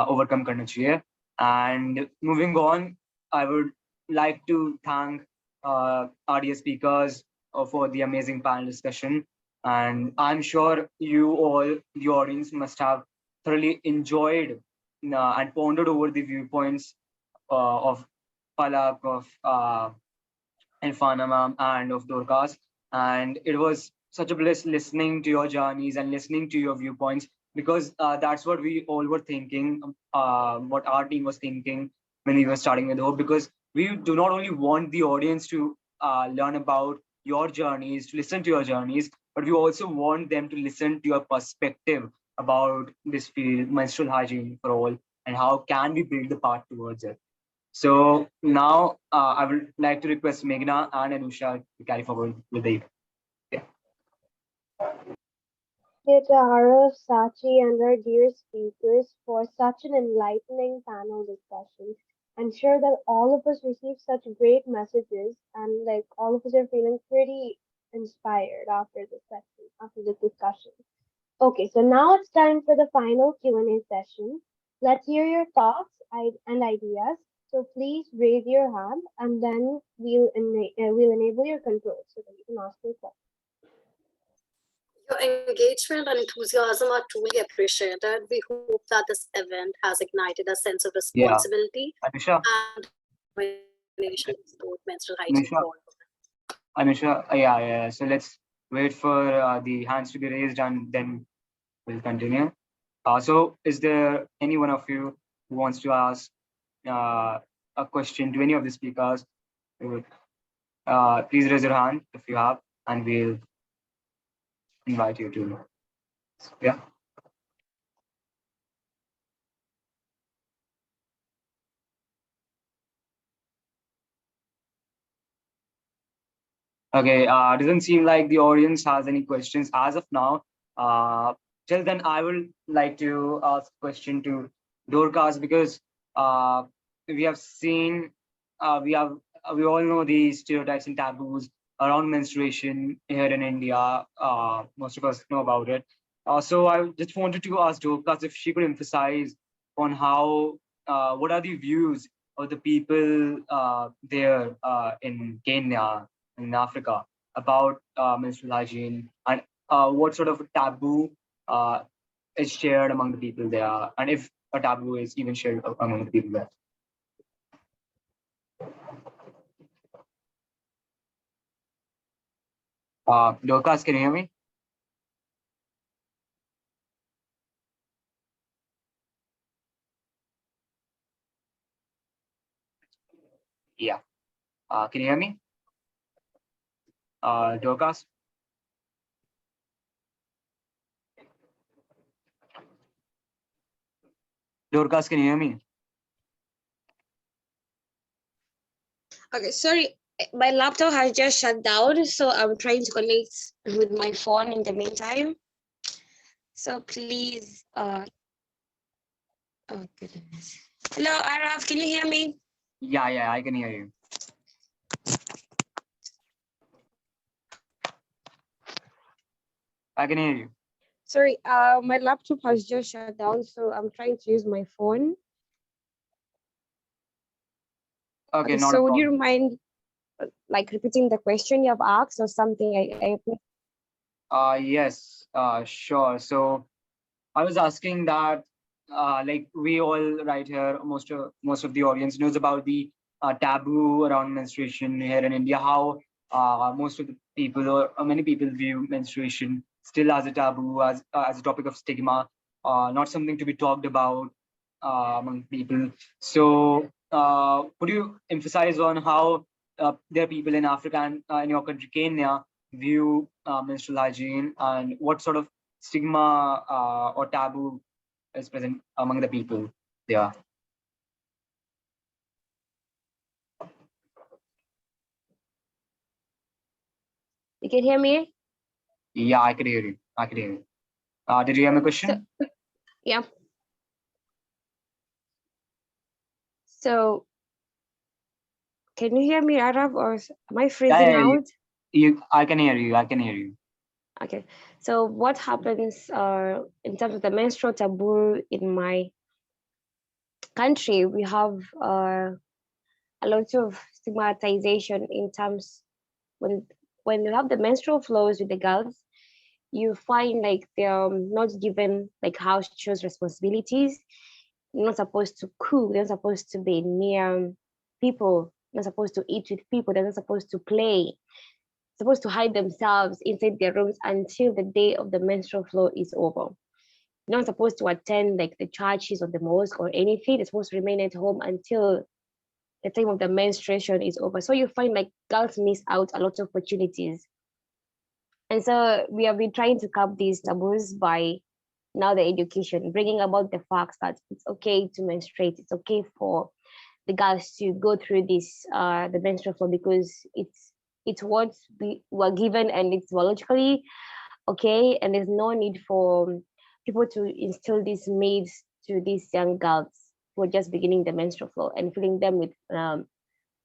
[SPEAKER 3] ओवरकम करना चाहिए। And moving on, I would like to thank our dear speakers for the amazing panel discussion, and I'm sure you all, the audience, must have thoroughly enjoyed and pondered over the viewpoints of Palakh, of Irfana ma'am, and of Dorcas. And it was such a bliss listening to your journeys and listening to your viewpoints, because that's what we all were thinking, what our team was thinking when we were starting with Hope. Because we do not only want the audience to learn about your journeys, to listen to your journeys, but we also want them to listen to your perspective about this field, menstrual hygiene for all, and how can we build the path towards it. So now I would like to request Meghna and Anusha to carry forward with the event. Yeah.
[SPEAKER 2] Thank you to Arav, Sachi, and our dear speakers for such an enlightening panel discussion. I'm sure that all of us received such great messages, and like all of us are feeling pretty inspired after this session, after this discussion. Okay, so now it's time for the final Q&A session. Let's hear your thoughts and ideas. So please raise your hand, and then we'll enable your control so that you can ask your question.
[SPEAKER 1] Your engagement and enthusiasm are truly appreciated. We hope that this event has ignited a sense of responsibility
[SPEAKER 3] Anusha,
[SPEAKER 1] and determination to support menstrual hygiene for all.
[SPEAKER 3] Anusha, yeah. So let's wait for the hands to be raised and then we'll continue. So is there any one of you who wants to ask a question to any of the speakers? Please raise your hand if you have, and we'll invite you to. Yeah. Okay, doesn't seem like the audience has any questions as of now. Till then, I would like to ask a question to Dorcas, because we have seen, we all know the stereotypes and taboos around menstruation here in India. Most of us know about it. So I just wanted to ask Dorcas if she could emphasize on how, what are the views of the people there in Kenya, in Africa, about menstrual hygiene, and what sort of taboo is shared among the people there, and if a taboo is even shared among the people there. Dorcas, can you hear me? Yeah. Can you hear me? Dorcas? Dorcas, can you hear me?
[SPEAKER 6] Okay, sorry, my laptop has just shut down, so I'm trying to connect with my phone in the meantime. So please, oh goodness. Hello, Araf, can you hear me?
[SPEAKER 3] Yeah, I can hear you. I can hear you.
[SPEAKER 6] Sorry, my laptop has just shut down, so I'm trying to use my phone.
[SPEAKER 3] Okay, not a
[SPEAKER 6] so would
[SPEAKER 3] problem.
[SPEAKER 6] you mind like repeating the question you have asked or something?
[SPEAKER 3] Yes, sure. So I was asking that, like we all right here, most of the audience knows about the taboo around menstruation here in India. How most of the people, or many people, view menstruation still as a taboo, as a topic of stigma, not something to be talked about among people. So, would you emphasize on how there are people in Africa and in your country, Kenya, view menstrual hygiene, and what sort of stigma or taboo is present among the people there?
[SPEAKER 6] You can hear me?
[SPEAKER 3] Yeah, I can hear you. I can hear you. Did you hear my question?
[SPEAKER 6] Yeah. So can you hear me, Arab, or am I freezing
[SPEAKER 3] Yeah,
[SPEAKER 6] out?
[SPEAKER 3] I can hear you. I can hear you.
[SPEAKER 6] Okay. So what happens in terms of the menstrual taboo in my country? We have a lot of stigmatization in terms when you have the menstrual flows with the girls, you find like they're not given like house chores responsibilities. You're not supposed to cook. They're not supposed to be near people. They're not supposed to eat with people. They're not supposed to play. Supposed to hide themselves inside their rooms until the day of the menstrual flow is over. You're not supposed to attend like the churches or the mosque or anything. They're supposed to remain at home until the time of the menstruation is over. So you find like girls miss out a lot of opportunities. And so we have been trying to curb these taboos by now the education, bringing about the facts that it's okay to menstruate. It's okay for the girls to go through this, the menstrual flow, because it's what we were given and it's biologically okay. And there's no need for people to instill these myths to these young girls who are just beginning the menstrual flow and filling them with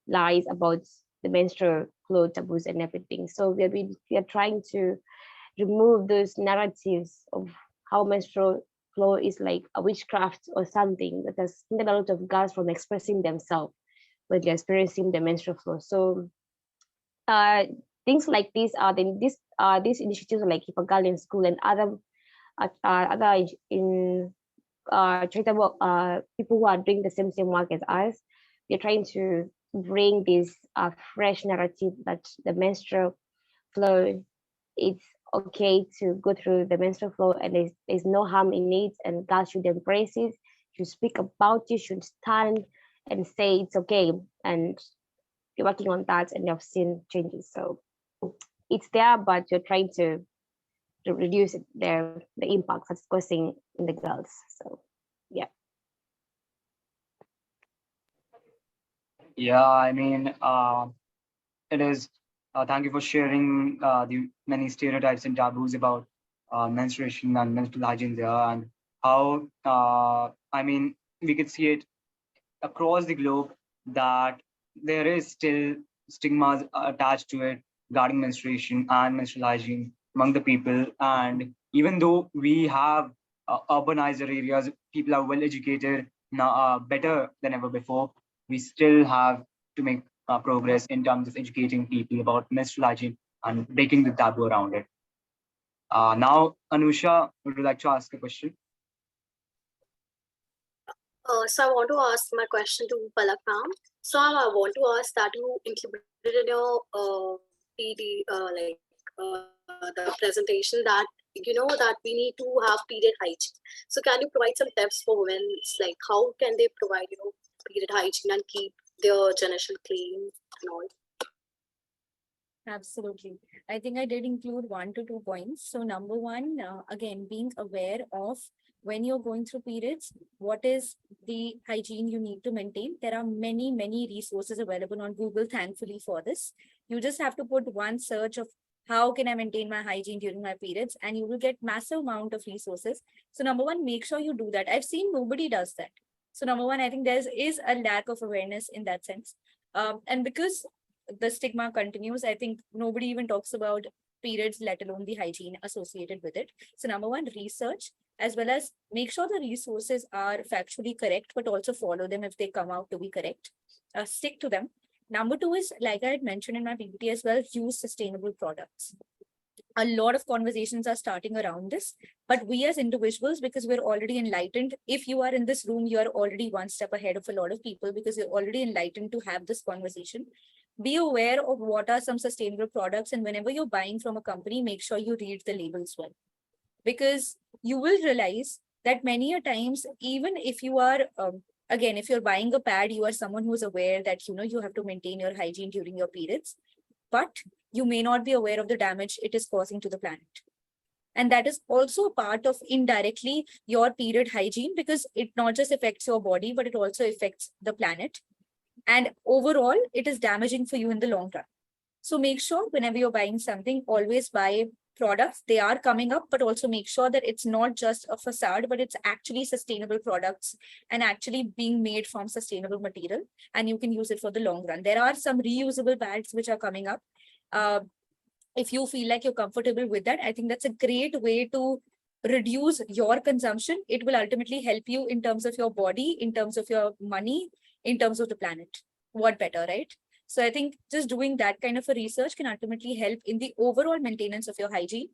[SPEAKER 6] lies about the menstrual flow taboos and everything. So we are trying to remove those narratives of how menstrual flow is like a witchcraft or something that has hindered a lot of girls from expressing themselves when they're experiencing the menstrual flow. So things like this are these initiatives like Keep a Girl in School and other in charitable people who are doing the same work as us. We're trying to bring this fresh narrative that the menstrual flow it's okay to go through the menstrual flow, and there's no harm in it, and girls should embrace it, should speak about it, should stand and say it's okay, and you're working on that and you've seen changes. So it's there, but you're trying to reduce the impacts that's causing in the girls. So yeah.
[SPEAKER 3] Yeah, I mean, it is. Thank you for sharing the many stereotypes and taboos about menstruation and menstrual hygiene there, and how I mean we could see it across the globe that there is still stigmas attached to it regarding menstruation and menstrual hygiene among the people. And even though we have urbanizer areas, people are well educated now, better than ever before, we still have to make progress in terms of educating people about menstrual hygiene and breaking the taboo around it. Now, Anusha, would you like to ask a question?
[SPEAKER 1] So I want to ask my question to Palakh ma'am. So I want to ask that you included in your PD the presentation that that we need to have period hygiene. So can you provide some tips for women, like how can they provide period hygiene and keep their genital clean and all?
[SPEAKER 4] Absolutely. I think I did include 1 to 2 points. So number one, again, being aware of when you're going through periods, what is the hygiene you need to maintain. There are many, many resources available on Google, thankfully, for this. You just have to put one search of how can I maintain my hygiene during my periods, and you will get massive amount of resources. So number one, make sure you do that. I've seen nobody does that. So number one, I think there is a lack of awareness in that sense. And because the stigma continues, I think nobody even talks about periods, let alone the hygiene associated with it. So number one, research, as well as make sure the resources are factually correct, but also follow them if they come out to be correct. Stick to them. Number two is, like I had mentioned in my PPT as well, use sustainable products. A lot of conversations are starting around this, but we as individuals, because we're already enlightened, if you are in this room, you are already one step ahead of a lot of people because you're already enlightened to have this conversation. Be aware of what are some sustainable products, and whenever you're buying from a company, make sure you read the labels well, because you will realize that many a times, even if you are again, if you're buying a pad, you are someone who's aware that you have to maintain your hygiene during your periods, but you may not be aware of the damage it is causing to the planet. And that is also a part of indirectly your period hygiene, because it not just affects your body, but it also affects the planet. And overall, it is damaging for you in the long run. So make sure whenever you're buying something, always buy products. They are coming up, but also make sure that it's not just a facade, but it's actually sustainable products and actually being made from sustainable material. And you can use it for the long run. There are some reusable bags which are coming up. If you feel like you're comfortable with that, I think that's a great way to reduce your consumption. It will ultimately help you in terms of your body, in terms of your money, in terms of the planet. What better, right? So I think just doing that kind of a research can ultimately help in the overall maintenance of your hygiene,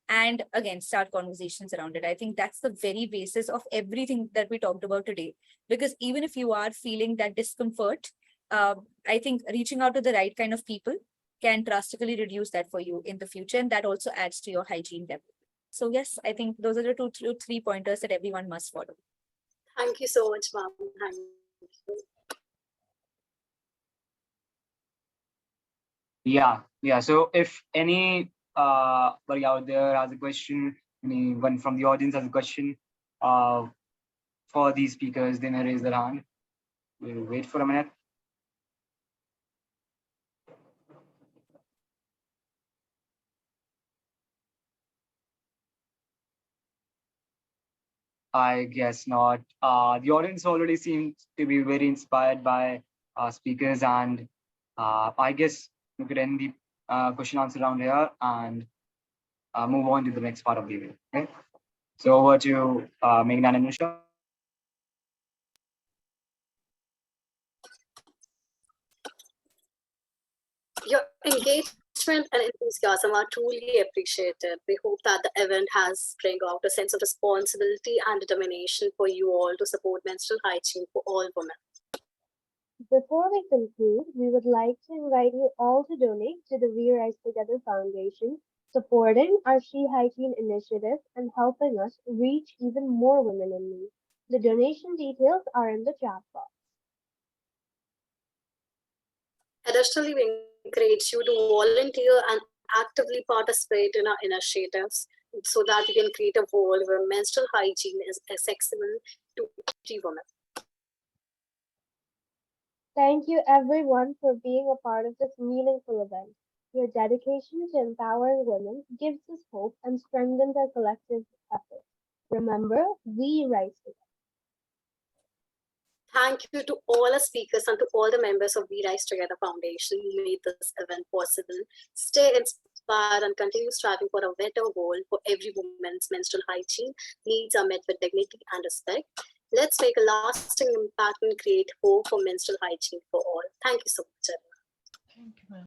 [SPEAKER 4] and again, start conversations around it. I think that's the very basis of everything that we talked about today. Because even if you are feeling that discomfort, I think reaching out to the right kind of people can drastically reduce that for you in the future. And that also adds to your hygiene level. So yes, I think those are the three pointers that everyone must follow.
[SPEAKER 1] Thank you so much, ma'am. Thank you.
[SPEAKER 3] Yeah. So if any buddy out there has a question, anyone from the audience has a question for these speakers, they may raise their hand. We'll wait for a minute. I guess not. The audience already seems to be very inspired by speakers, and I guess we could end the question answer round here and move on to the next part of the video. Okay. So over to Meghna and Anusha.
[SPEAKER 1] Your engagement and enthusiasm are truly appreciated. We hope that the event has bring out a sense of responsibility and determination for you all to support menstrual hygiene for all women.
[SPEAKER 2] Before we conclude, we would like to invite you all to donate to the We Rise Together Foundation supporting our She Hygiene initiative and helping us reach even more women in need. The donation details are in the chat box.
[SPEAKER 1] Additionally, we encourage you to volunteer and actively participate in our initiatives so that we can create a world where menstrual hygiene is accessible to every woman.
[SPEAKER 2] Thank you everyone for being a part of this meaningful event. Your dedication to empowering women gives us hope and strengthens our collective efforts. Remember, we rise together.
[SPEAKER 1] Thank you to all our speakers and to all the members of We Rise Together Foundation who made this event possible. Stay inspired and continue striving for a better world for every woman's menstrual hygiene needs are met with dignity and respect. Let's make a lasting impact and create hope for menstrual hygiene for all. Thank you so much, everyone.